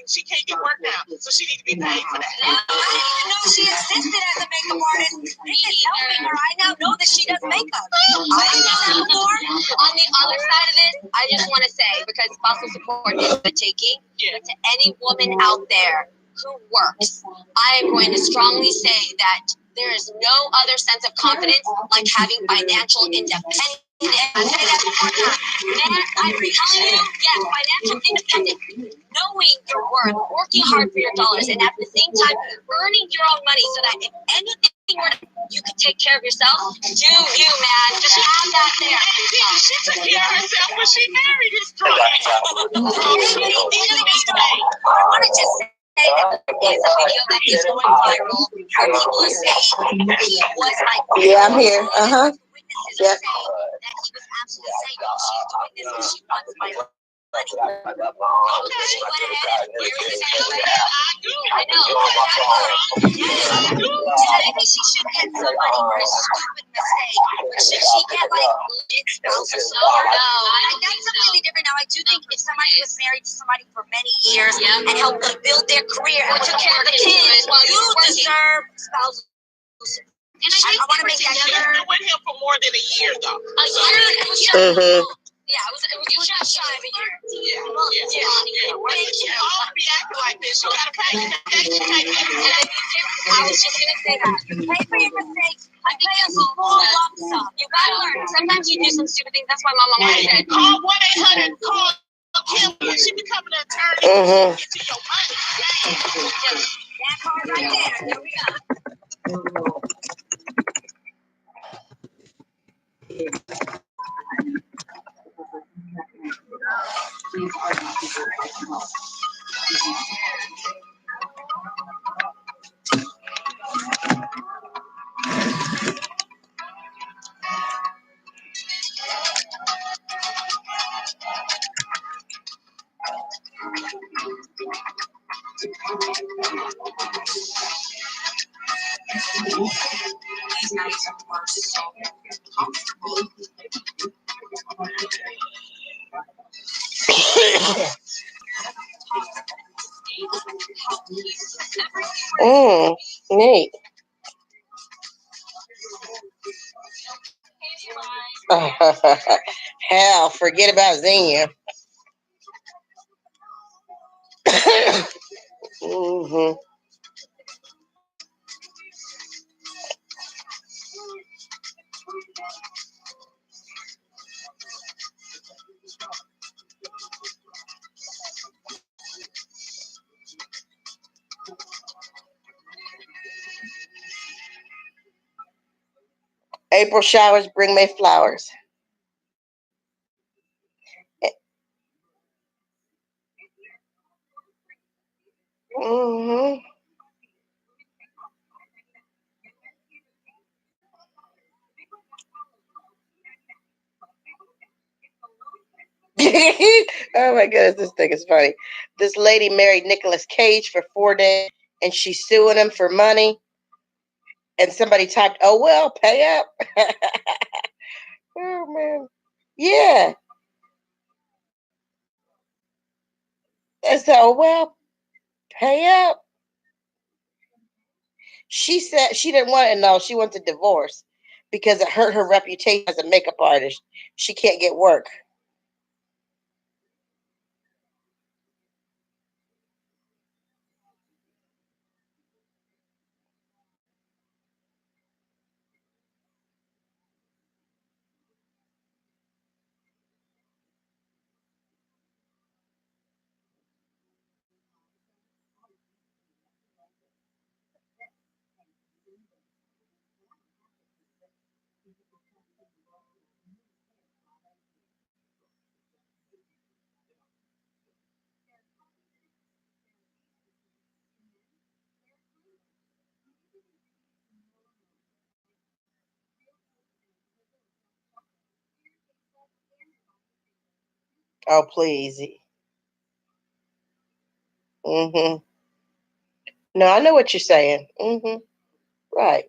she can't get work now, so she needs to be paid for that. I didn't even know she existed as a makeup artist. This is helping her. I now know that she does makeup. I didn't know that before. On the other side of it, I just want to say, because spousal support is the taking, to any woman out there who works, I am going to strongly say that there is no other sense of confidence like having financial independence. I say that before time. Man, I'm telling you, yes, financial independence, knowing your worth, working hard for your dollars, and at the same time earning your own money so that if anything were to, you can take care of yourself. Do you, man? Just have that there. She took care of herself when she married his drunk. I want to just say that there is a video that is going viral where people are saying that he was like, yeah, I'm here. Yep. that he was absolutely saying, oh, she's doing this and she wants my money. She went ahead and buried his family. I know. Maybe she should get some money for a stupid mistake. But should she get legit spousal support? No. That's completely different. Now, I do think if somebody was married to somebody for many years and helped them build their career and took care of the kids, you deserve spousal support. And I want to make that clear. She's been with him for more than a year, though. A year? Yeah, it was just shy of a year. Yeah. Why did you all be acting like this? You gotta pay. I was just gonna say that. Pay for your mistakes. I pay a full lump sum. You gotta learn. Sometimes you do some stupid things. That's why my mom always said, call 1-800. Call Kim. She becoming an attorney. Get you your money. That part right there. Here we go. These nights are so comfortable. Neat. Hell, forget about Xenia. April showers bring May flowers. Oh my goodness, this thing is funny. This lady married Nicolas Cage for 4 days and she's suing him for money. And somebody typed, oh well, pay up. Oh man. Yeah. And so, well, pay up. She said she didn't want it. No, she wants a divorce because it hurt her reputation as a makeup artist. She can't get work. Oh, please. Mm-hmm. No, I know what you're saying. Mm-hmm. Right.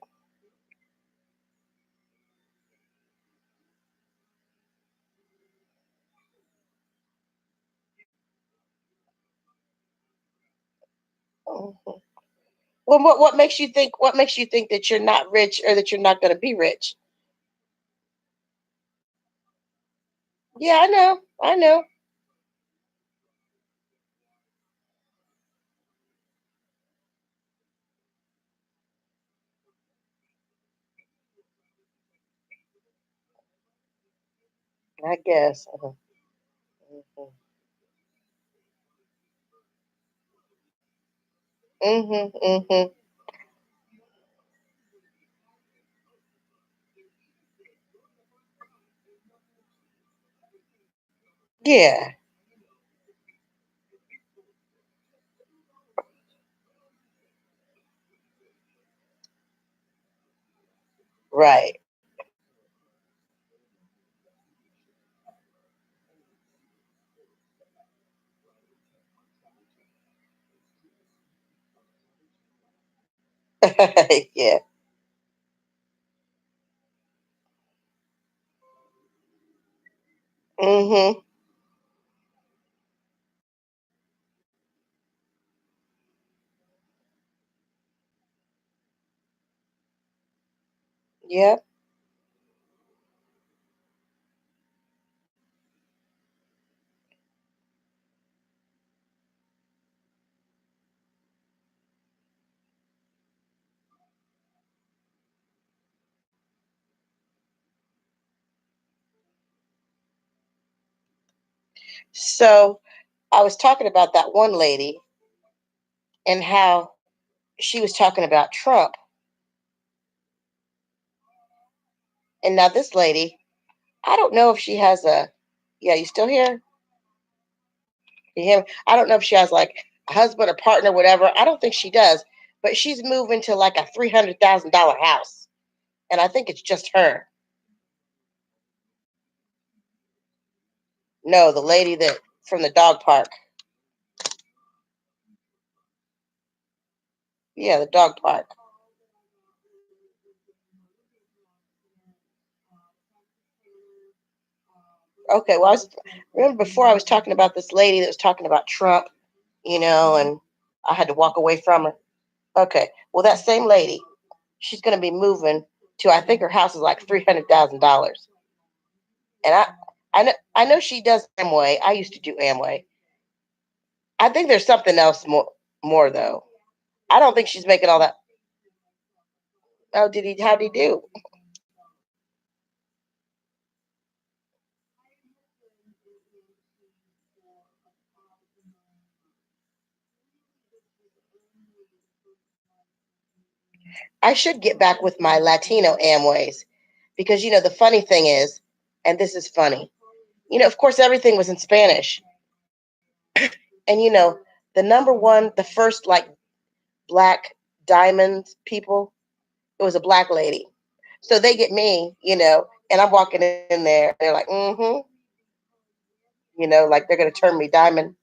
Mhm. Well, what makes you think? What makes you think that you're not rich or that you're not going to be rich? Yeah, I know. I know. I guess. Mm-hmm. Mm-hmm. Yeah. Right. Yeah. Mm-hmm. Yep. So I was talking about that one lady and how she was talking about Trump. And now this lady, I don't know if she has a, yeah, you still here? You hear me? I don't know if she has like a husband or partner, whatever. I don't think she does, but she's moving to like a $300,000 house. And I think it's just her. No, the lady that from the dog park. Yeah, the dog park. Okay, well, remember before I was talking about this lady that was talking about Trump, and I had to walk away from her. Okay, well, that same lady, she's going to be moving to, I think her house is like $300,000. And I know she does Amway. I used to do Amway. I think there's something else more though. I don't think she's making all that. Oh, did he? How did he do? I should get back with my Latino Amways because the funny thing is, and this is funny. Of course, everything was in Spanish, and the number one, the first like black diamond people, it was a black lady. So they get me, and I'm walking in there. They're like, mm-hmm, like they're gonna turn me diamond.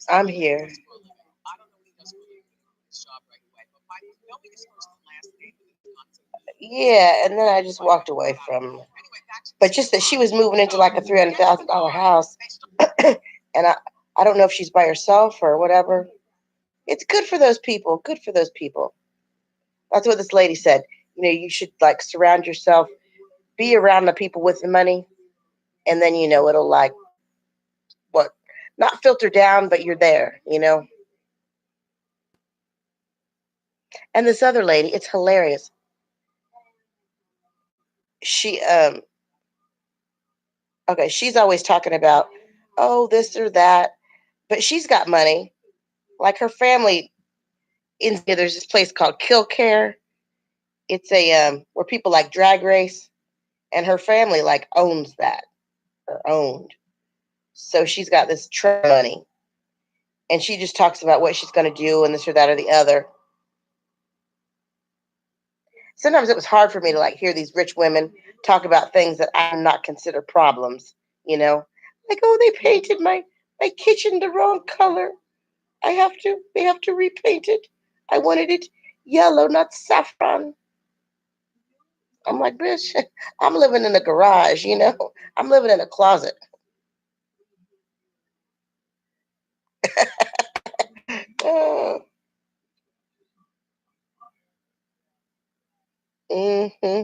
I'm here. Yeah, and then I just walked away from. But just that she was moving into like a $300,000 house, and I don't know if she's by herself or whatever. It's good for those people. Good for those people. That's what this lady said. You know, you should like surround yourself, be around the people with the money, and then you know it'll like what, not filter down, but you're there. You know. And this other lady, it's hilarious. She okay, she's always talking about, oh, this or that, but she's got money. Like her family, in there's this place called Kill Care. It's a where people like drag race, and her family like owns that or owned. So she's got this money, and she just talks about what she's going to do and this or that or the other. Sometimes it was hard for me to like hear these rich women talk about things that I not consider problems. You know, like, oh, they painted my kitchen the wrong color. They have to repaint it. I wanted it yellow, not saffron. I'm like, bitch, I'm living in a garage, you know? I'm living in a closet. Oh. Mm-hmm.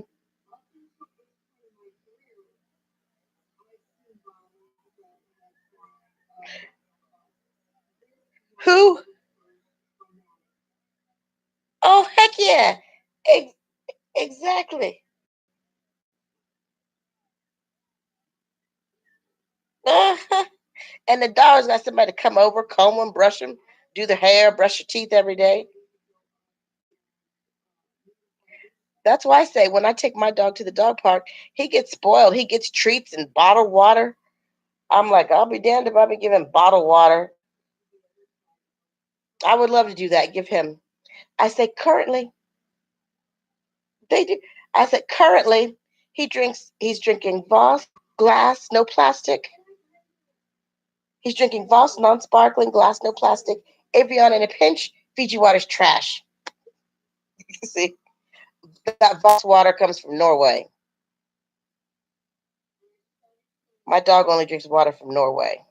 Who? Oh, heck yeah. Exactly. Uh-huh. And the dog's got somebody to come over, comb them, brush them, do their hair, brush your teeth every day. That's why I say when I take my dog to the dog park, he gets spoiled. He gets treats and bottled water. I'm like, I'll be damned if I be giving bottled water. I would love to do that. Give him. I say currently they do. I said currently he's drinking Voss glass, no plastic. He's drinking Voss non-sparkling glass, no plastic. Evian in a pinch. Fiji water's trash. See, that Voss water comes from Norway. My dog only drinks water from Norway.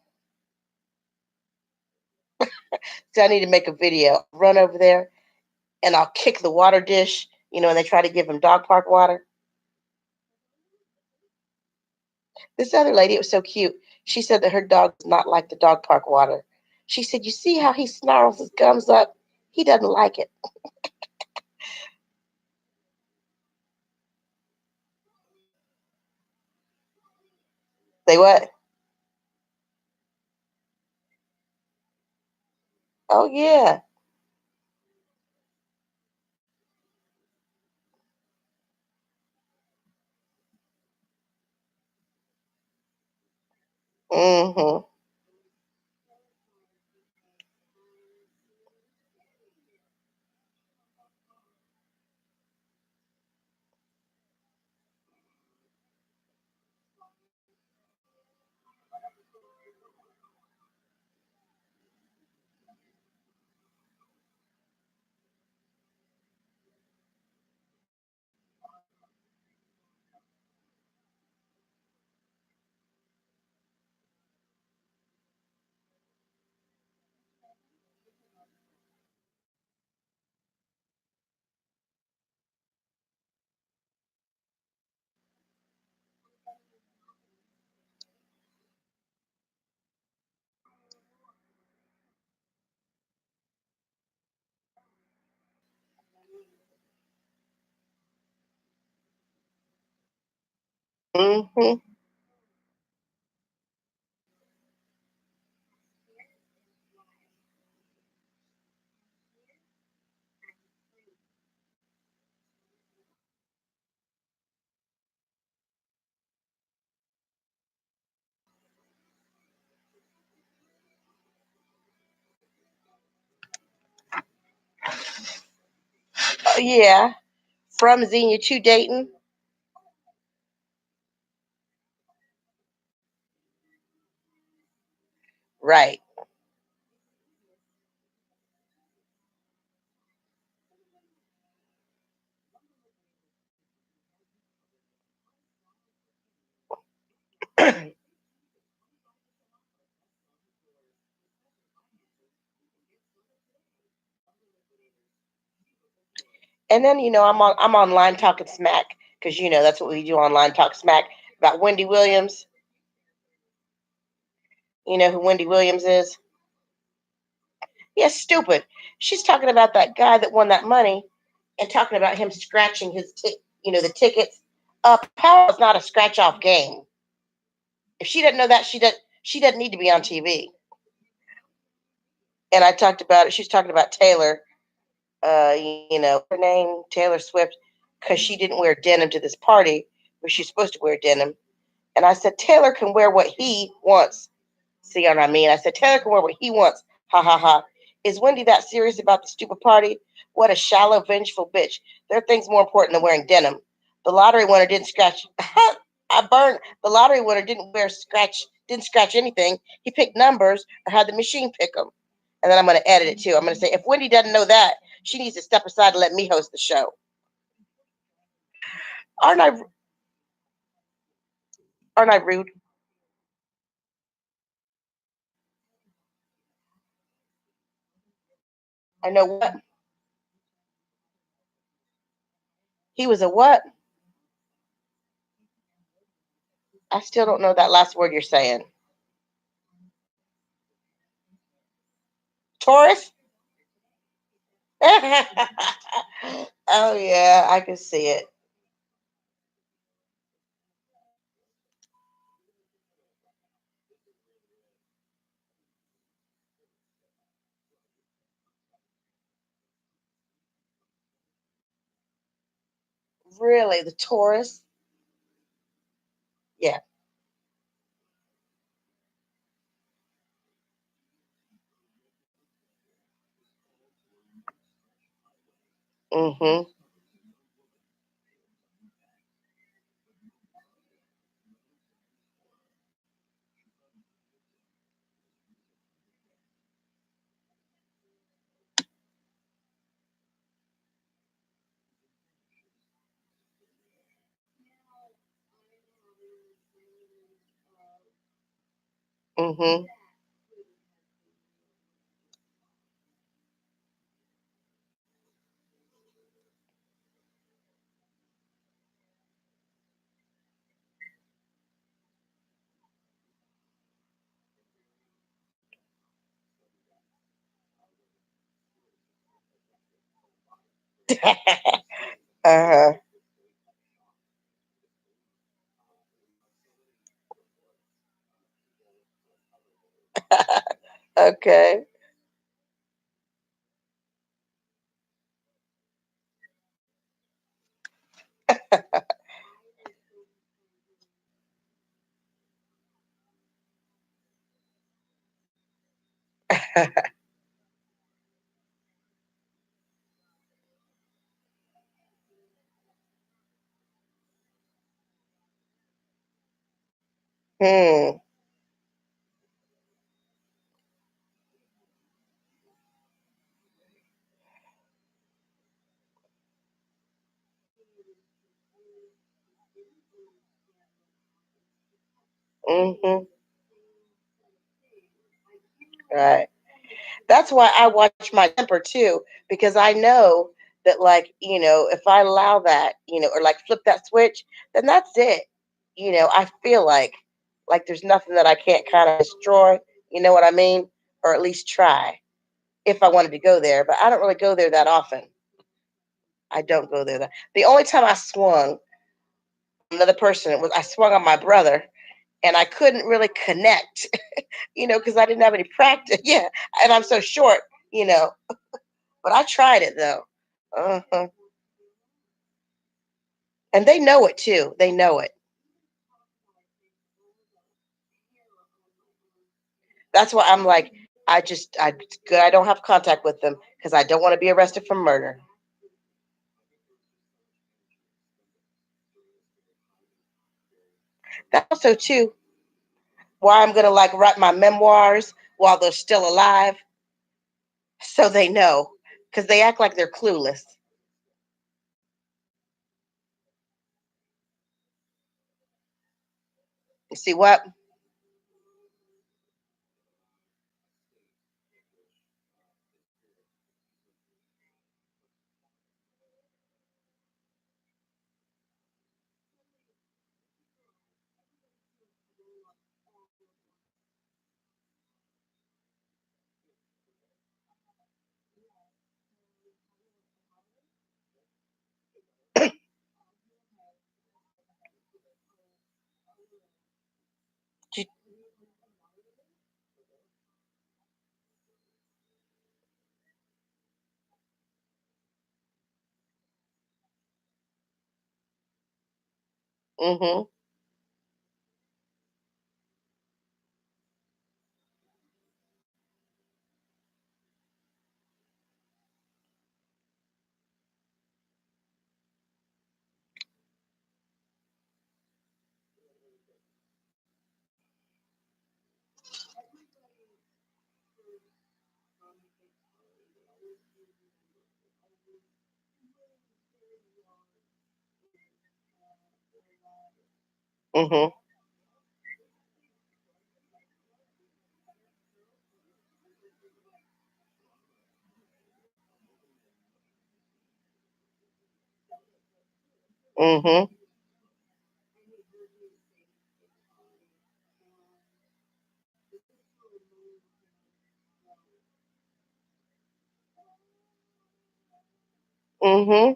So I need to make a video. Run over there and I'll kick the water dish, you know, and they try to give him dog park water. This other lady, it was so cute. She said that her dog does not like the dog park water. She said, you see how he snarls his gums up? He doesn't like it. Say what? Oh, yeah. Mm-hmm. Mm-hmm. Oh, yeah. From Xenia to Dayton. Right. And then, I'm online talking smack because, that's what we do online, talk smack about Wendy Williams. You know who Wendy Williams is? Yeah, stupid. She's talking about that guy that won that money and talking about him scratching his, the tickets. Power is not a scratch-off game. If she doesn't know that, she doesn't need to be on TV. And I talked about it. She's talking about Taylor, her name, Taylor Swift, because she didn't wear denim to this party where she's supposed to wear denim. And I said, Taylor can wear what he wants. See what I mean? I said, Taylor can wear what he wants. Ha, ha, ha. Is Wendy that serious about the stupid party? What a shallow, vengeful bitch. There are things more important than wearing denim. The lottery winner didn't scratch. I burned. The lottery winner didn't scratch anything. He picked numbers or had the machine pick them. And then I'm going to edit it too. I'm going to say, if Wendy doesn't know that, she needs to step aside and let me host the show. Aren't I rude? I know what? He was a what? I still don't know that last word you're saying. Taurus? Oh, yeah, I can see it. Really, the Taurus? Yeah. Mm-hmm. Mm-hmm. Uh-huh. Okay. Hmm. Mm-hmm. Right. That's why I watch my temper too, because I know that, like, if I allow that, or like flip that switch, then that's it. I feel like there's nothing that I can't kind of destroy. You know what I mean? Or at least try if I wanted to go there, but I don't really go there that often. I don't go there. The only time I swung another person was I swung on my brother, and I couldn't really connect, because I didn't have any practice. Yeah, and I'm so short, but I tried it though. Uh-huh. And they know it too. They know it. That's why I'm like, good. I don't have contact with them because I don't want to be arrested for murder. That's also too why I'm gonna like write my memoirs while they're still alive, so they know, because they act like they're clueless. You see what? Mm-hmm. Mm-hmm. Mm-hmm. Mm-hmm.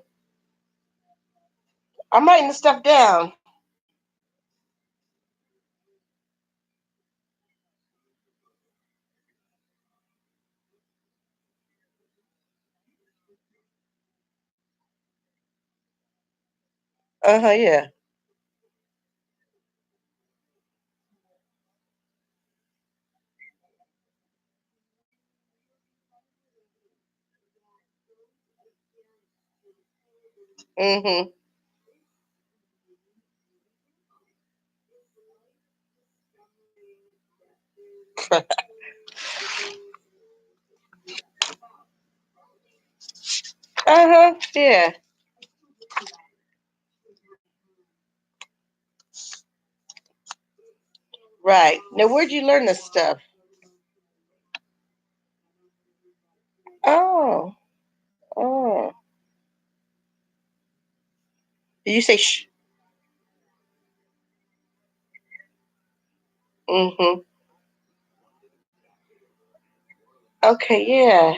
I'm writing the stuff down. Uh-huh, yeah. Mm-hmm. Uh-huh, yeah. Right. Now, where'd you learn this stuff? Oh. Oh. Did you say shh? Mm-hmm. Okay, yeah.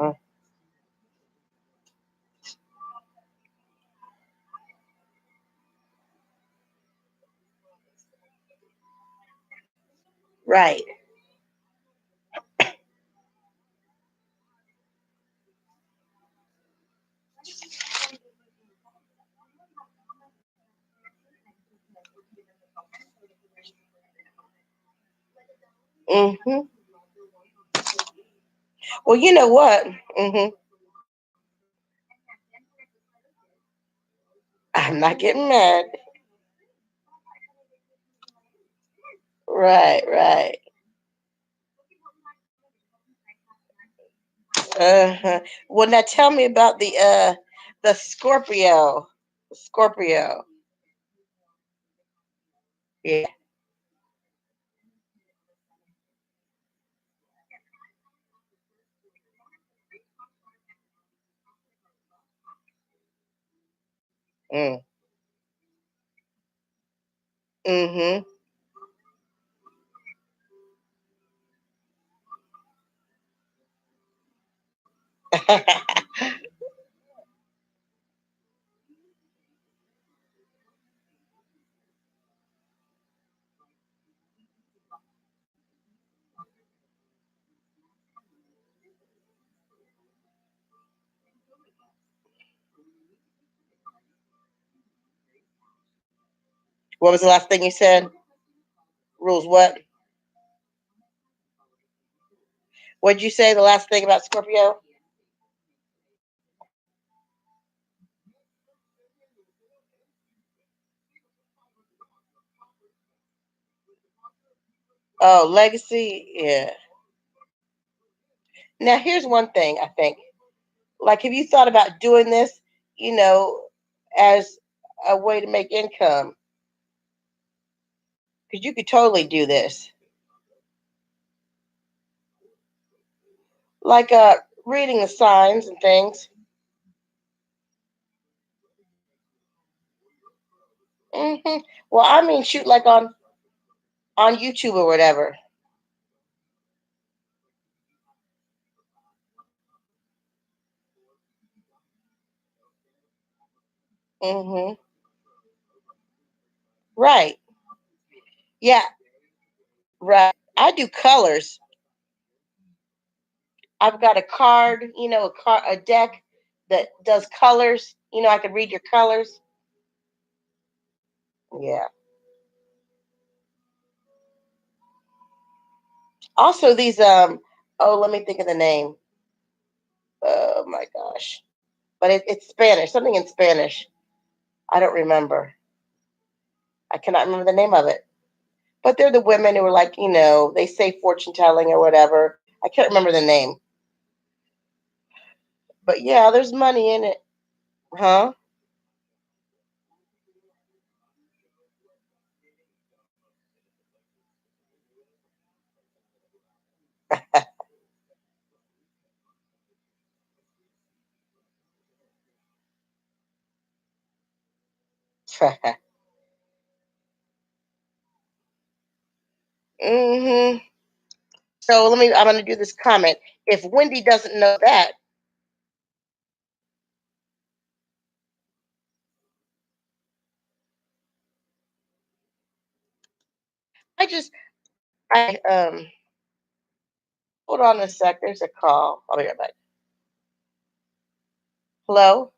Uh, right. Mm-hmm. Well, you know what? Mm-hmm. I'm not getting mad. Right, right. Uh-huh. Well, now tell me about the Scorpio. Scorpio. Yeah. Mm. Mm-hmm. What was the last thing you said? Rules what? What'd you say the last thing about Scorpio? Oh, legacy. Yeah. Now here's one thing I think. Like, have you thought about doing this, you know, as a way to make income? Because you could totally do this. Like reading the signs and things. Hmm. Well, I mean, shoot, like on YouTube or whatever. Hmm. Right. Yeah. Right. I do colors. I've got a card, a deck that does colors. I can read your colors. Yeah. Also, these let me think of the name. Oh my gosh, but it's Spanish. Something in Spanish. I don't remember. I cannot remember the name of it. But they're the women who are like, they say fortune telling or whatever. I can't remember the name. But yeah, there's money in it. Huh? hmm So I'm going to do this comment. If Wendy doesn't know that, I hold on a sec. There's a call. I'll be right back. Hello?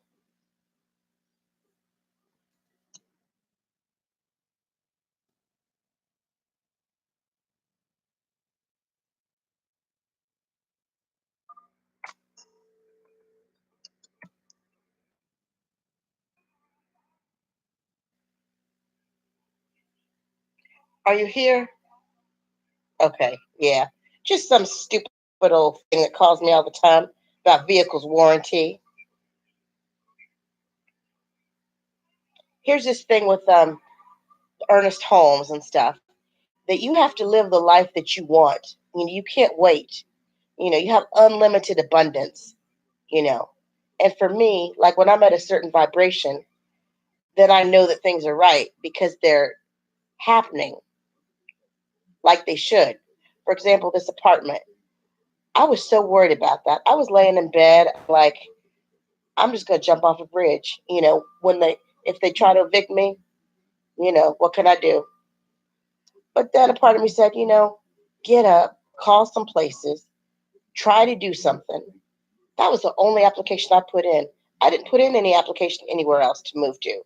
Are you here? Okay. Yeah. Just some stupid old thing that calls me all the time about vehicles warranty. Here's this thing with Ernest Holmes and stuff, that you have to live the life that you want. You can't wait. You have unlimited abundance, And for me, like when I'm at a certain vibration, then I know that things are right because they're happening like they should. For example, this apartment. I was so worried about that. I was laying in bed like, I'm just gonna jump off a bridge. If they try to evict me, what can I do? But then a part of me said, get up, call some places, try to do something. That was the only application I put in. I didn't put in any application anywhere else to move to.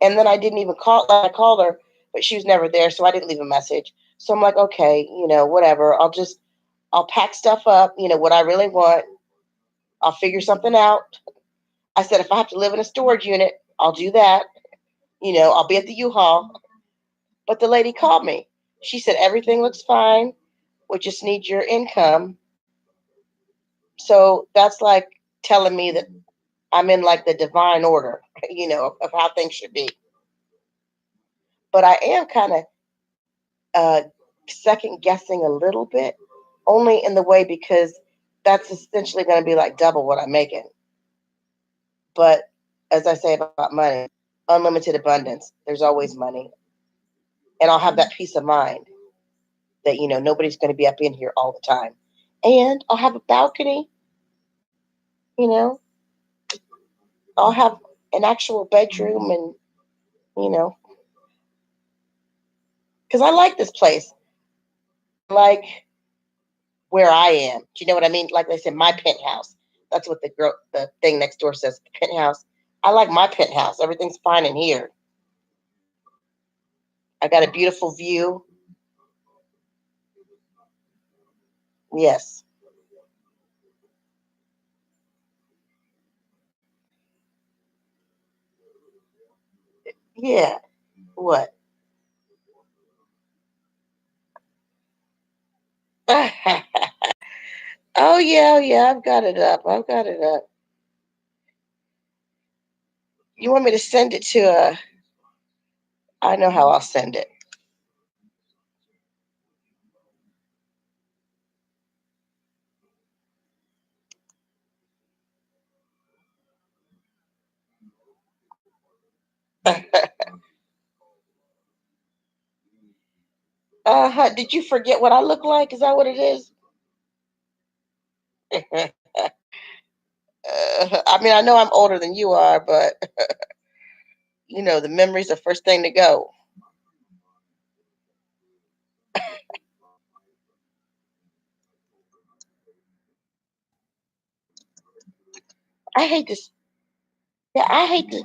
And then I didn't even call. I called her, but she was never there, so I didn't leave a message. So I'm like, okay, whatever. I'll pack stuff up, what I really want. I'll figure something out. I said, if I have to live in a storage unit, I'll do that. I'll be at the U-Haul. But the lady called me. She said, everything looks fine. We just need your income. So that's like telling me that I'm in like the divine order, of how things should be. But I am kind of second guessing a little bit, only in the way because that's essentially going to be like double what I'm making. But as I say about money, unlimited abundance, there's always money. And I'll have that peace of mind that, nobody's going to be up in here all the time. And I'll have a balcony, I'll have an actual bedroom and, because I like this place. Like where I am. Do you know what I mean? Like they said, my penthouse. That's what the thing next door says, the penthouse. I like my penthouse. Everything's fine in here. I got a beautiful view. Yes. Yeah. What? Oh yeah, I've got it up. You want me to send it to I know how I'll send it. Did you forget what I look like? Is that what it is? I mean, I know I'm older than you are, but the memory's the first thing to go. I hate this. Yeah, I hate this.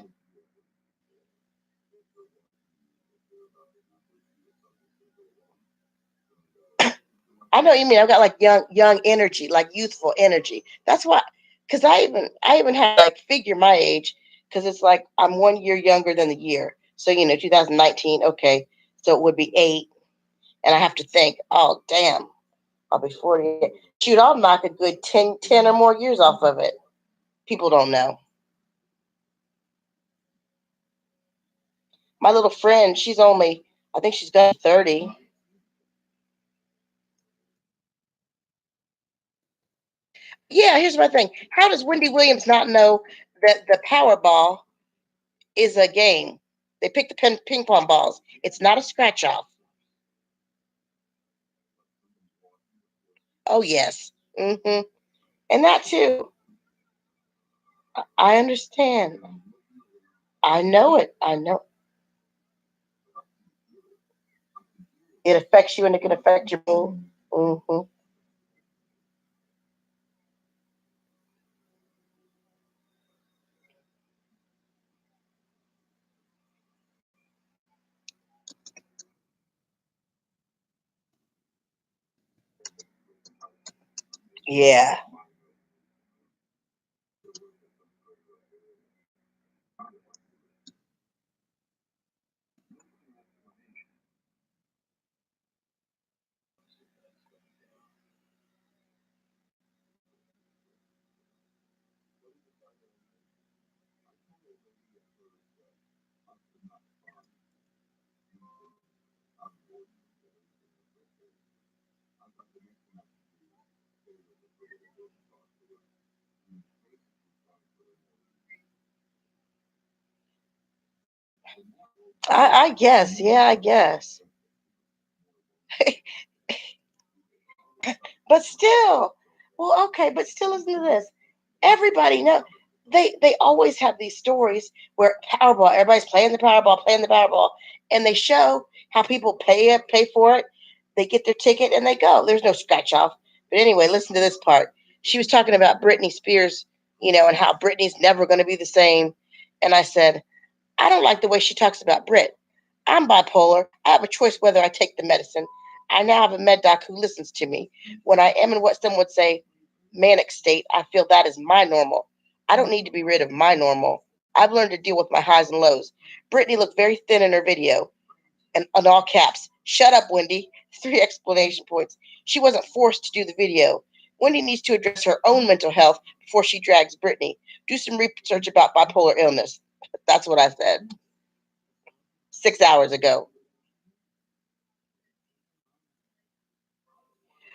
I know what you mean. I've got like young energy, like youthful energy. That's why, because I even have to like figure my age, because it's like I'm 1 year younger than the year. So 2019. Okay, so it would be 8, and I have to think. Oh damn, I'll be 40. Shoot, I'll knock a good 10 or more years off of it. People don't know. My little friend, she's only, I think she's got 30. Yeah, here's my thing. How does Wendy Williams not know that the Powerball is a game? They pick the ping pong balls. It's not a scratch off. Oh, yes. And that too. I understand. I know it. I know. It affects you and it can affect your mood. Yeah. I guess. Yeah, I guess. But still, well, okay, but still, listen to this. Everybody know they always have these stories where Powerball, everybody's playing the Powerball, and they show how people pay for it. They get their ticket and they go. There's no scratch off. But anyway, listen to this part. She was talking about Britney Spears, and how Britney's never going to be the same. And I said, I don't like the way she talks about Brit. I'm bipolar. I have a choice whether I take the medicine. I now have a med doc who listens to me. When I am in what some would say manic state, I feel that is my normal. I don't need to be rid of my normal. I've learned to deal with my highs and lows. Brittany looked very thin in her video, and in all caps, shut up, Wendy. 3 exclamation points. She wasn't forced to do the video. Wendy needs to address her own mental health before she drags Brittany. Do some research about bipolar illness. That's what I said 6 hours ago.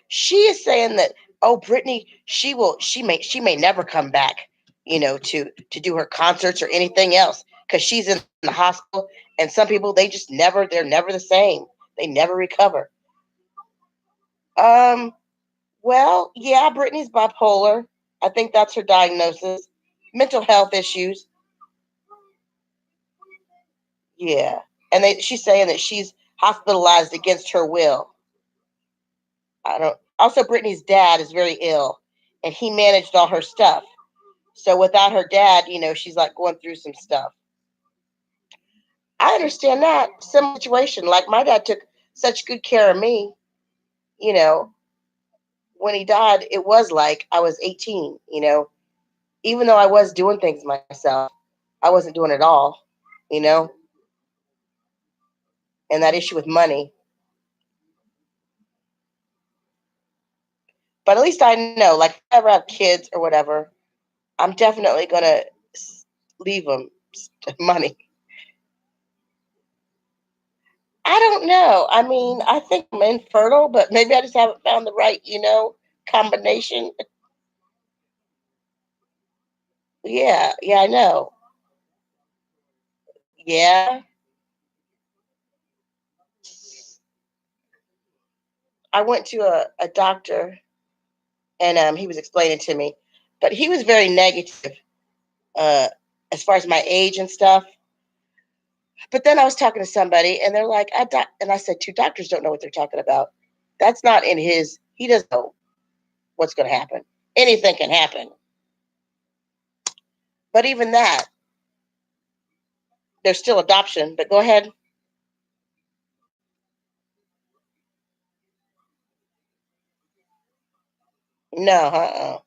She is saying that, oh, Brittany, she may never come back, to do her concerts or anything else, because she's in the hospital, and some people, they're never the same. They never recover. Well, yeah, Brittany's bipolar. I think that's her diagnosis. Mental health issues. Yeah. And she's saying that she's hospitalized against her will. Also, Brittany's dad is very ill, and he managed all her stuff. So without her dad, she's like going through some stuff. I understand that. Similar situation. Like my dad took such good care of me, when he died, it was like I was 18, even though I was doing things myself, I wasn't doing it all, and that issue with money. But at least I know, like, if I ever have kids or whatever, I'm definitely going to leave them money. I don't know. I mean, I think I'm infertile, but maybe I just haven't found the right, combination. Yeah, I know. Yeah. I went to a doctor, and he was explaining to me, but he was very negative uh, as far as my age and stuff. But then I was talking to somebody, and they're like, and I said, 2 doctors don't know what they're talking about. That's not in he doesn't know what's going to happen. Anything can happen. But even that, there's still adoption. But go ahead. No,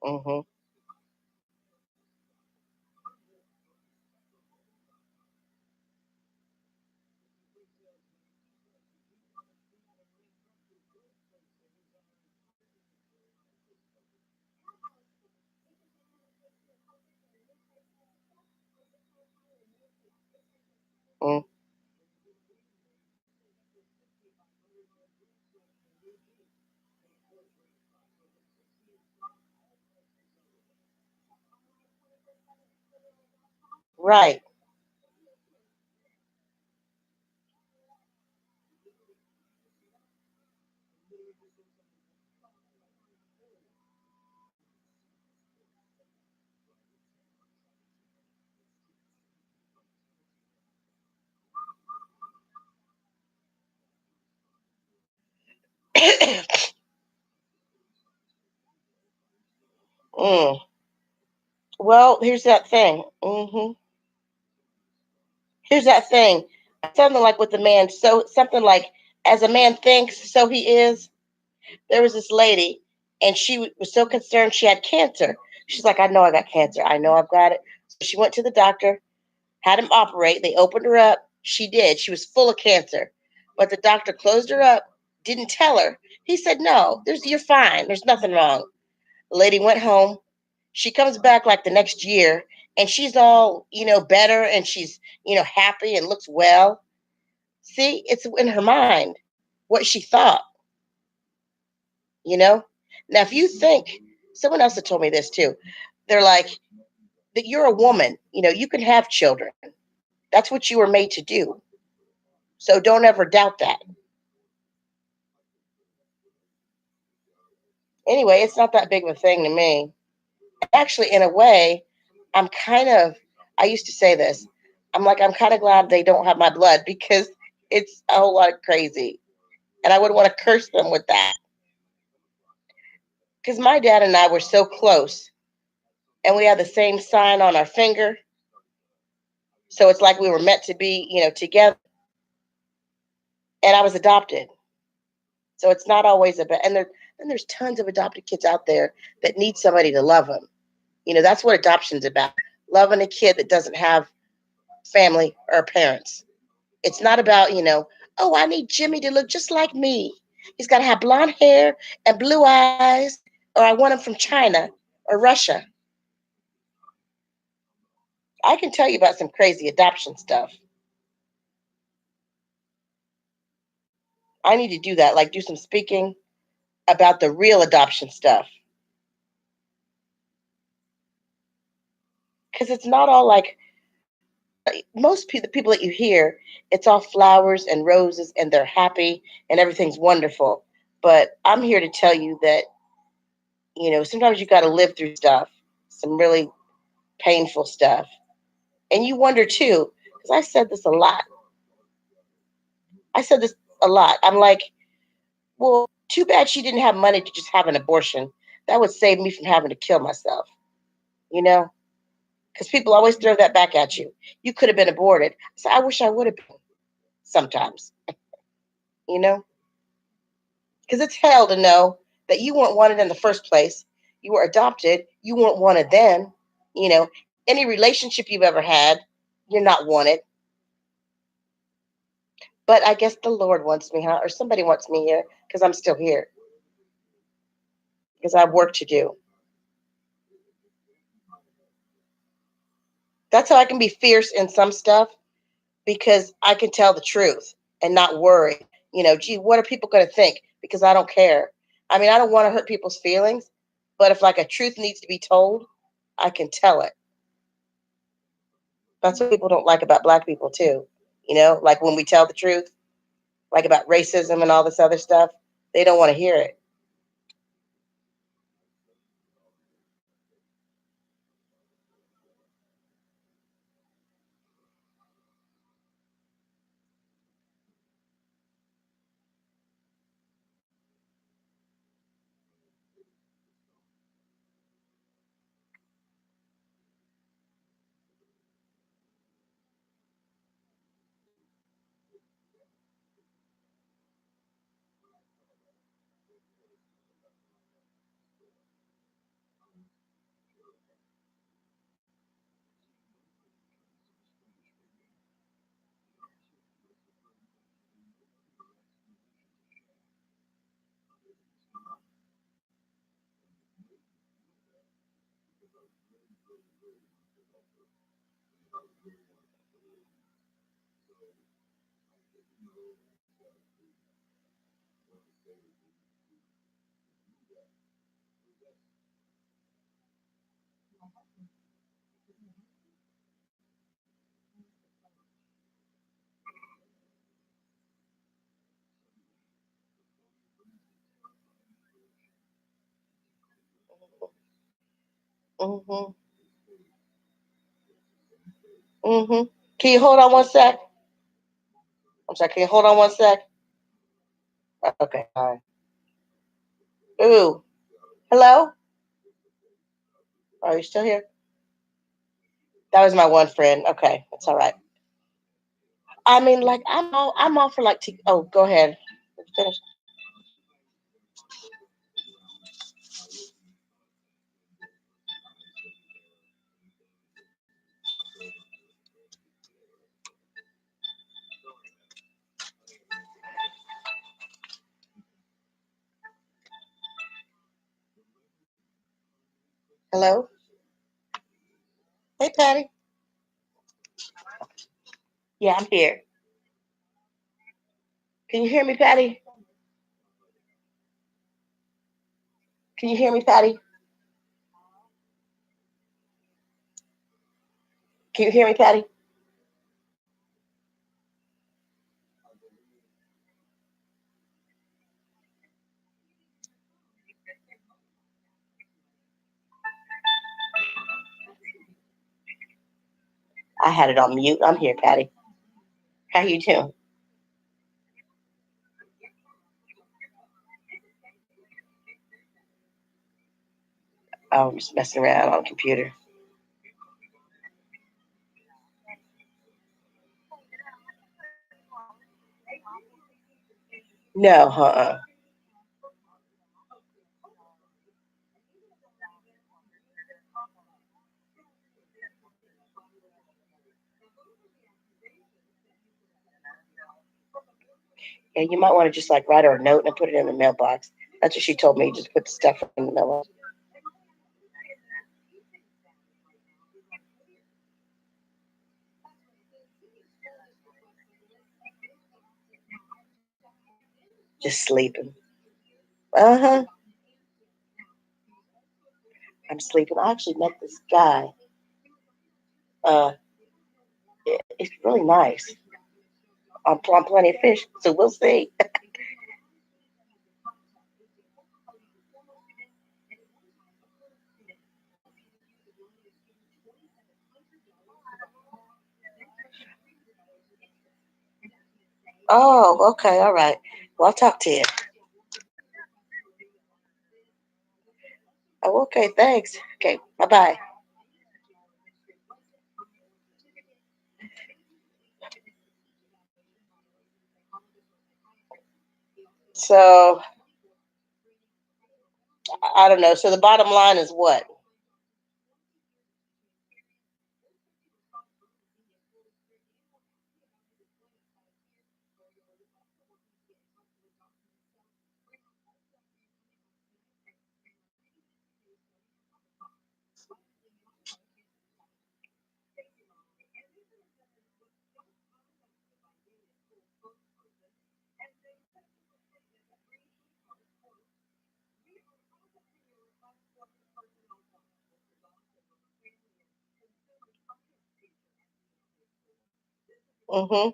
Mm-hmm. Mm. Right. Mm. Well, here's that thing. Here's that thing. Something like with the man. So something like, as a man thinks, so he is. There was this lady, and she was so concerned she had cancer. She's like, I know I got cancer. I know I've got it. So she went to the doctor, had him operate. They opened her up. She did. She was full of cancer. But the doctor closed her up, didn't tell her. He said, no, you're fine. There's nothing wrong. The lady went home. She comes back like the next year, and she's all, better, and she's, happy and looks well. See, it's in her mind what she thought, you know? Now, if you think, someone else had told me this too. They're like, that you're a woman, you can have children. That's what you were made to do. So don't ever doubt that. Anyway, it's not that big of a thing to me. Actually, in a way, I used to say this. I'm kind of glad they don't have my blood because it's a whole lot of crazy. And I would want to curse them with that. Because my dad and I were so close and we had the same sign on our finger. So it's like we were meant to be, together. And I was adopted. So it's not always about, and there's tons of adopted kids out there that need somebody to love them. That's what adoption's about. Loving a kid that doesn't have family or parents. It's not about, oh, I need Jimmy to look just like me. He's got to have blonde hair and blue eyes, or I want him from China or Russia. I can tell you about some crazy adoption stuff. I need to do that, like do some speaking about the real adoption stuff. Because it's not all like the people that you hear, it's all flowers and roses and they're happy and everything's wonderful. But I'm here to tell you that, sometimes you got to live through stuff, some really painful stuff. And you wonder too, because I said this a lot. I'm like, well, too bad she didn't have money to just have an abortion. That would save me from having to kill myself, Because people always throw that back at you. You could have been aborted. So I wish I would have been sometimes, you know? Because it's hell to know that you weren't wanted in the first place. You were adopted. You weren't wanted then. Any relationship you've ever had, you're not wanted. But I guess the Lord wants me, huh? Or somebody wants me here because I'm still here. Because I have work to do. That's how I can be fierce in some stuff because I can tell the truth and not worry. Gee, what are people going to think? Because I don't care. I mean, I don't want to hurt people's feelings, but if like a truth needs to be told, I can tell it. That's what people don't like about Black people too. Like when we tell the truth, like about racism and all this other stuff, they don't want to hear it. Mm-hmm. Mm-hmm. Can you hold on one sec? I'm sorry, can you hold on one sec? Okay, all right. Ooh. Hello? Are you still here? That was my one friend. Okay, that's all right. I mean, like, I'm all for like, oh, go ahead. Finish. Hello? Hey, Patty. Yeah, I'm here. Can you hear me, Patty? Can you hear me, Patty? Can you hear me, Patty? I had it on mute. I'm here, Patty. How you doing? Oh, I'm just messing around on the computer. No, Yeah, you might want to just like write her a note and put it in the mailbox. That's what she told me. Just put the stuff in the mailbox. Just sleeping. Uh-huh. I'm sleeping. I actually met this guy. It's really nice. I'm plenty of fish, so we'll see. Oh, okay, all right. Well, I'll talk to you. Oh, okay, thanks. Okay, bye-bye. So, I don't know. So the bottom line is what? Mm-hmm.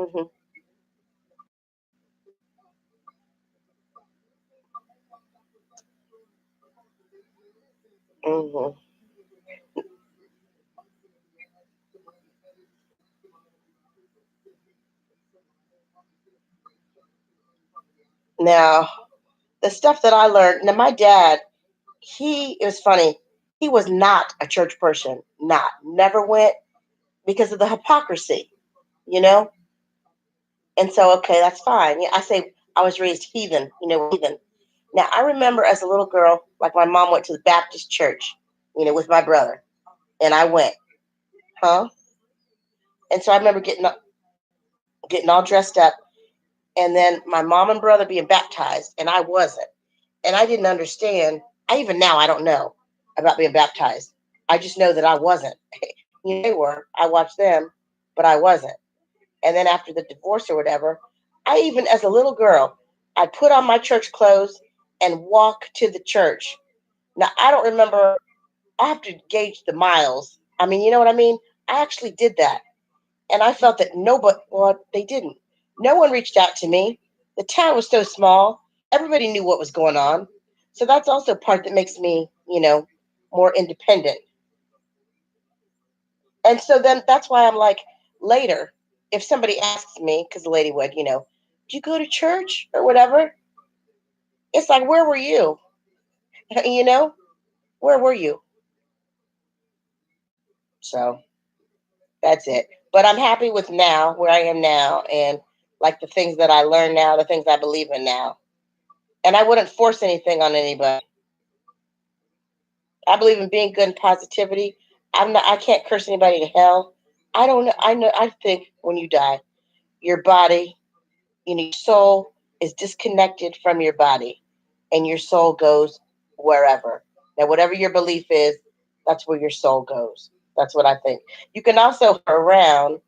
Mm-hmm. Mm-hmm. Now, the stuff that I learned. Now, my dad, it was funny. He was not a church person. Never went because of the hypocrisy, you know. And so, okay, that's fine. Yeah, I say I was raised heathen, heathen. Now, I remember as a little girl, like my mom went to the Baptist church, with my brother, and I went, huh? And so I remember getting all dressed up, and then my mom and brother being baptized, and I wasn't. And I didn't understand. Even now, I don't know about being baptized. I just know that I wasn't. They were. I watched them, but I wasn't. And then after the divorce or whatever, I even, as a little girl, I put on my church clothes and walk to the church. Now, I don't remember. I have to gauge the miles. I mean, you know what I mean? I actually did that. And I felt that they didn't. No one reached out to me. The town was so small. Everybody knew what was going on. So that's also part that makes me, more independent. And so then that's why I'm like, later, if somebody asks me, because the lady would, do you go to church or whatever? It's like, where were you? Where were you? So that's it. But I'm happy with now, where I am now, and like the things that I learn now, the things I believe in now. And I wouldn't force anything on anybody. I believe in being good and positivity. I can't curse anybody to hell. I don't know. I think when you die, your body, your soul is disconnected from your body, and your soul goes wherever. Now, whatever your belief is, that's where your soul goes. That's what I think. You can also around,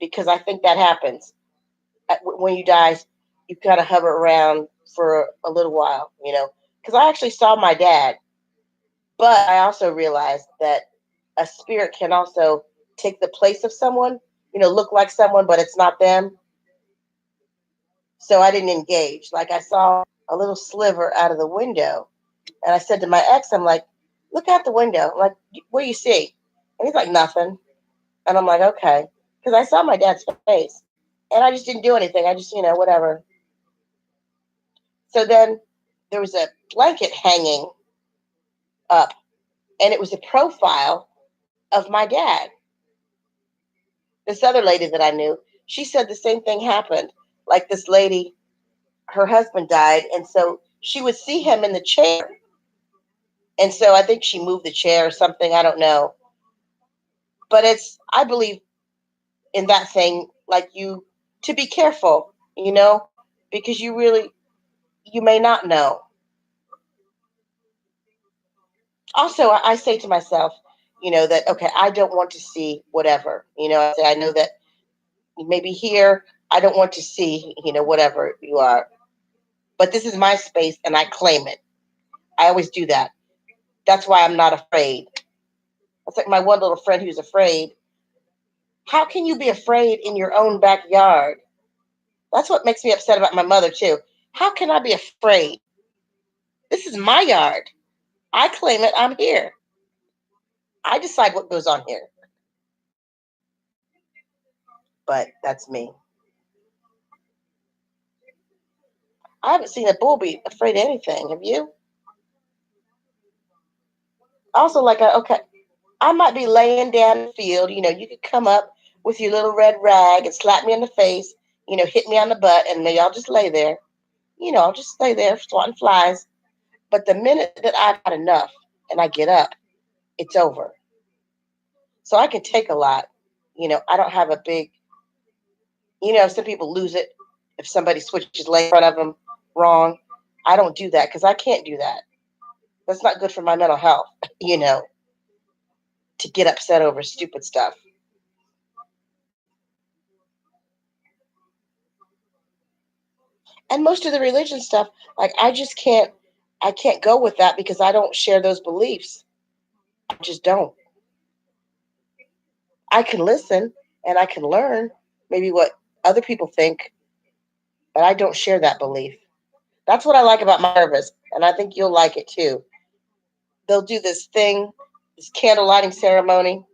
because I think that happens when you die. You kind of hover around for a little while, because I actually saw my dad, but I also realized that a spirit can also take the place of someone, look like someone, but it's not them. So I didn't engage. Like, I saw a little sliver out of the window, and I said to my ex, I'm like, look out the window. I'm like, what do you see? And he's like, nothing. And I'm like, okay. Because I saw my dad's face, and I just didn't do anything. I just, whatever. So then there was a blanket hanging up, and it was a profile of my dad. This other lady that I knew, she said the same thing happened. Like, this lady, her husband died, and so she would see him in the chair. And so I think she moved the chair or something. I don't know. But I believe in that thing, like, to be careful, because you may not know. Also, I say to myself, that, okay, I don't want to see whatever, I know that maybe here, I don't want to see, whatever you are. But this is my space, and I claim it. I always do that. That's why I'm not afraid. That's like my one little friend who's afraid. How can you be afraid in your own backyard? That's what makes me upset about my mother, too. How can I be afraid? This is my yard. I claim it. I'm here. I decide what goes on here. But that's me. I haven't seen a bull be afraid of anything. Have you? Also, okay, I might be laying down in the field. You could come up with your little red rag and slap me in the face, hit me on the butt, and maybe I'll just lay there. I'll just stay there swatting flies. But the minute that I've had enough and I get up, it's over. So I can take a lot. I don't have a big, some people lose it if somebody switches lane in front of them wrong. I don't do that because I can't do that. That's not good for my mental health, to get upset over stupid stuff. And most of the religion stuff, like, I can't go with that because I don't share those beliefs. I just don't. I can listen and I can learn maybe what other people think, but I don't share that belief. That's what I like about my service, and I think you'll like it too. they'll do this thing, this candle lighting ceremony.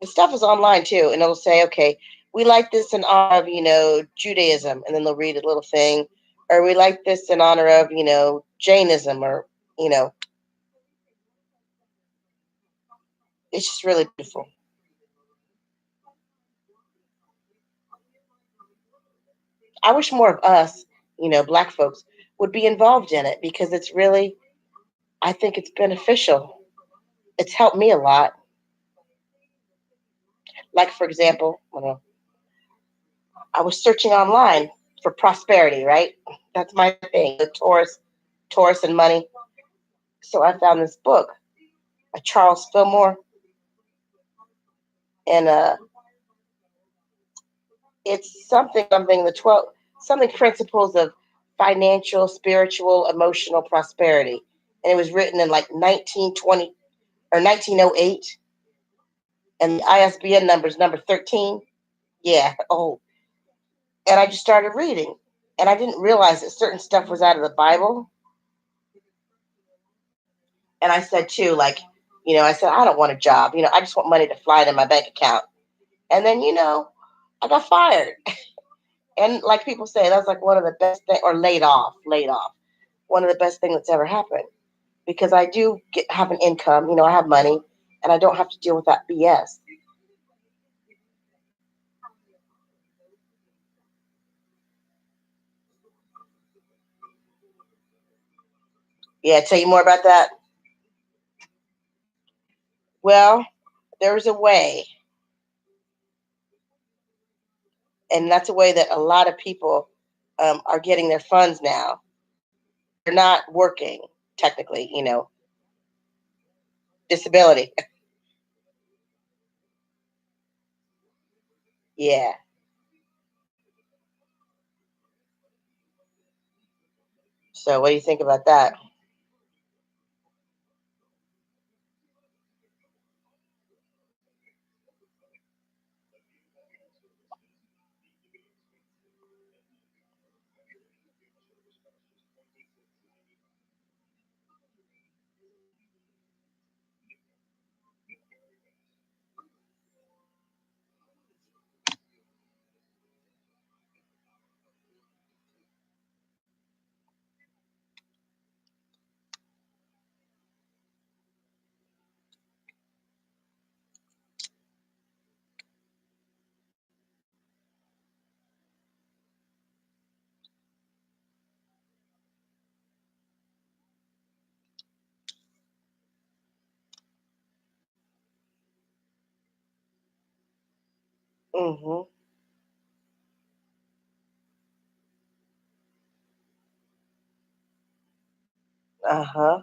The stuff is online too, and it'll say, okay, we like this in honor of, Judaism, and then they'll read a little thing, or we like this in honor of, Jainism, or, it's just really beautiful. I wish more of us, Black folks, would be involved in it, because it's really, I think it's beneficial. It's helped me a lot. Like, for example, I was searching online for prosperity, right? That's my thing, the Taurus and money. So I found this book, a Charles Fillmore, and it's something something principles of financial, spiritual, emotional prosperity. And it was written in like 1920 or 1908, and the ISBN number 13. Yeah, oh. And I just started reading, and I didn't realize that certain stuff was out of the Bible. And I said too, like, I said, I don't want a job. I just want money to fly in my bank account. And then, I got fired. And like people say, that's like one of the best things, or laid off. One of the best things that's ever happened. Because I do have an income, I have money, and I don't have to deal with that BS. Yeah, tell you more about that? Well, there's a way. And that's a way that a lot of people are getting their funds now. They're not working, technically, disability. Yeah. So what do you think about that? Mm-hmm. Uh-huh.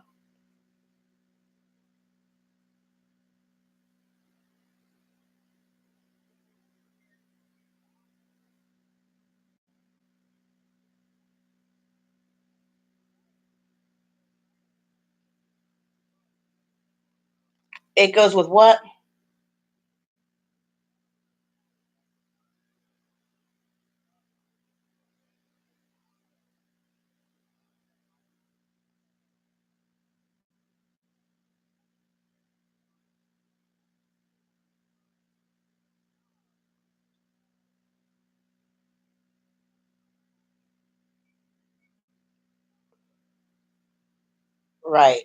It goes with what? Right.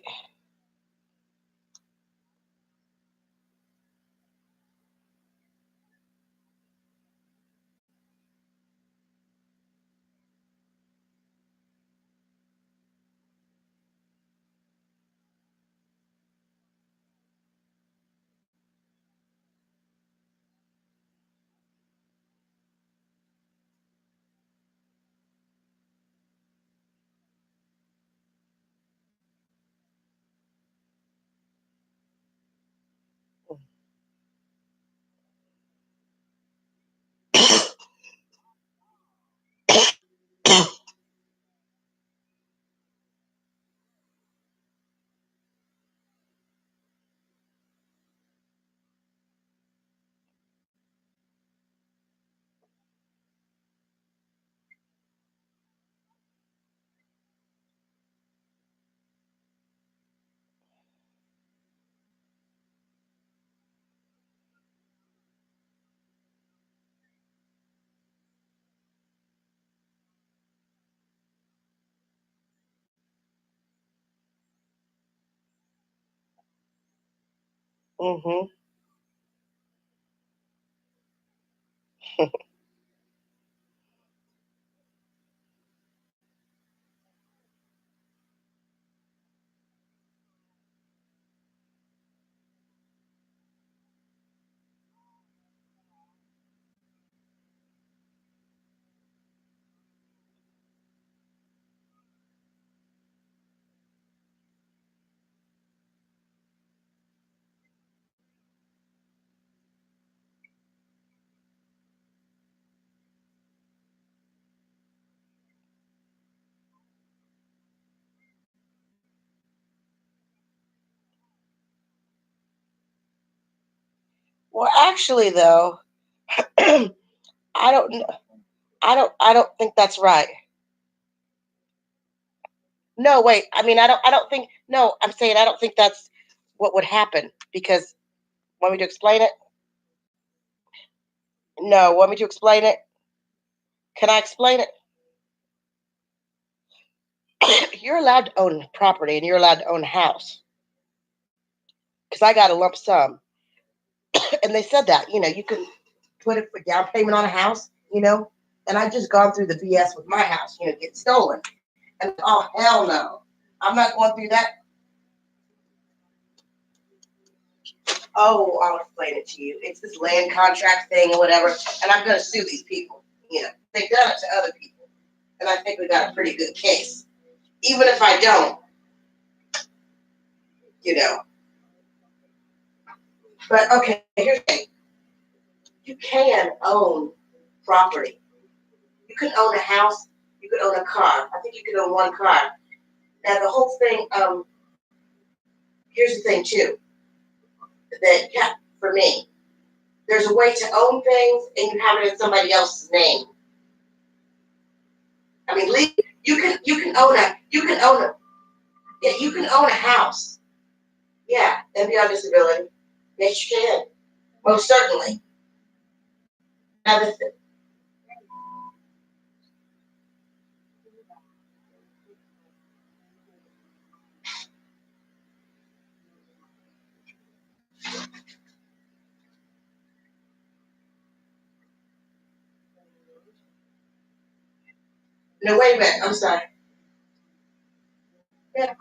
Mm-hmm. Well, actually, though, I don't know. I don't think that's right. No, wait. I mean, I don't think. No, I'm saying I don't think that's what would happen because. Want me to explain it? No, want me to explain it? Can I explain it? You're allowed to own property and you're allowed to own a house. Because I got a lump sum, and they said that you can put it for down payment on a house, and I just gone through the BS with my house, get stolen, and oh hell no, I'm not going through that. Oh, I'll explain it to you. It's this land contract thing or whatever, and I'm going to sue these people. They've done it to other people, and I think we got a pretty good case. Even if I don't, But okay, here's the thing. You can own property. You can own a house. You can own a car. I think you can own one car. Now the whole thing. Here's the thing too. That for me, there's a way to own things and you have it in somebody else's name. I mean, you can own a house. Yeah, and be on disability. Yes, you can. Most certainly. Now no, wait a minute. I'm sorry. Yeah.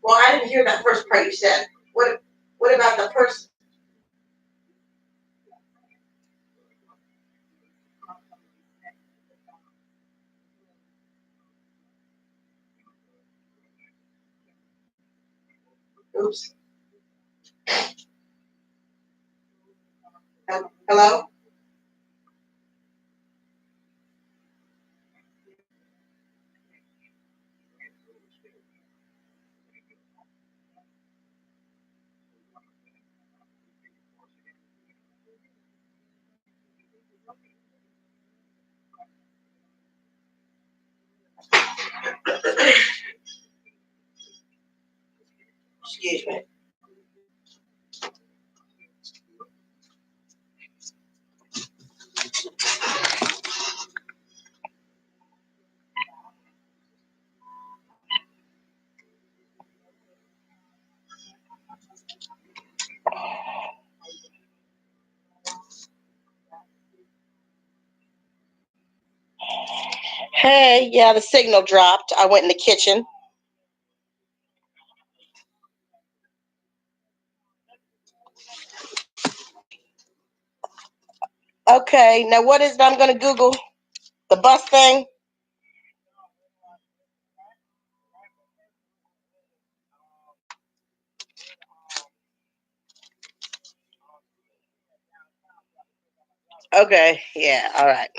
Well, I didn't hear that first part you said. What about the person? Oops. Hello? Excuse me. Hey, yeah, the signal dropped. I went in the kitchen. Okay, now what is it I'm going to Google? The bus thing? Okay. Yeah. All right.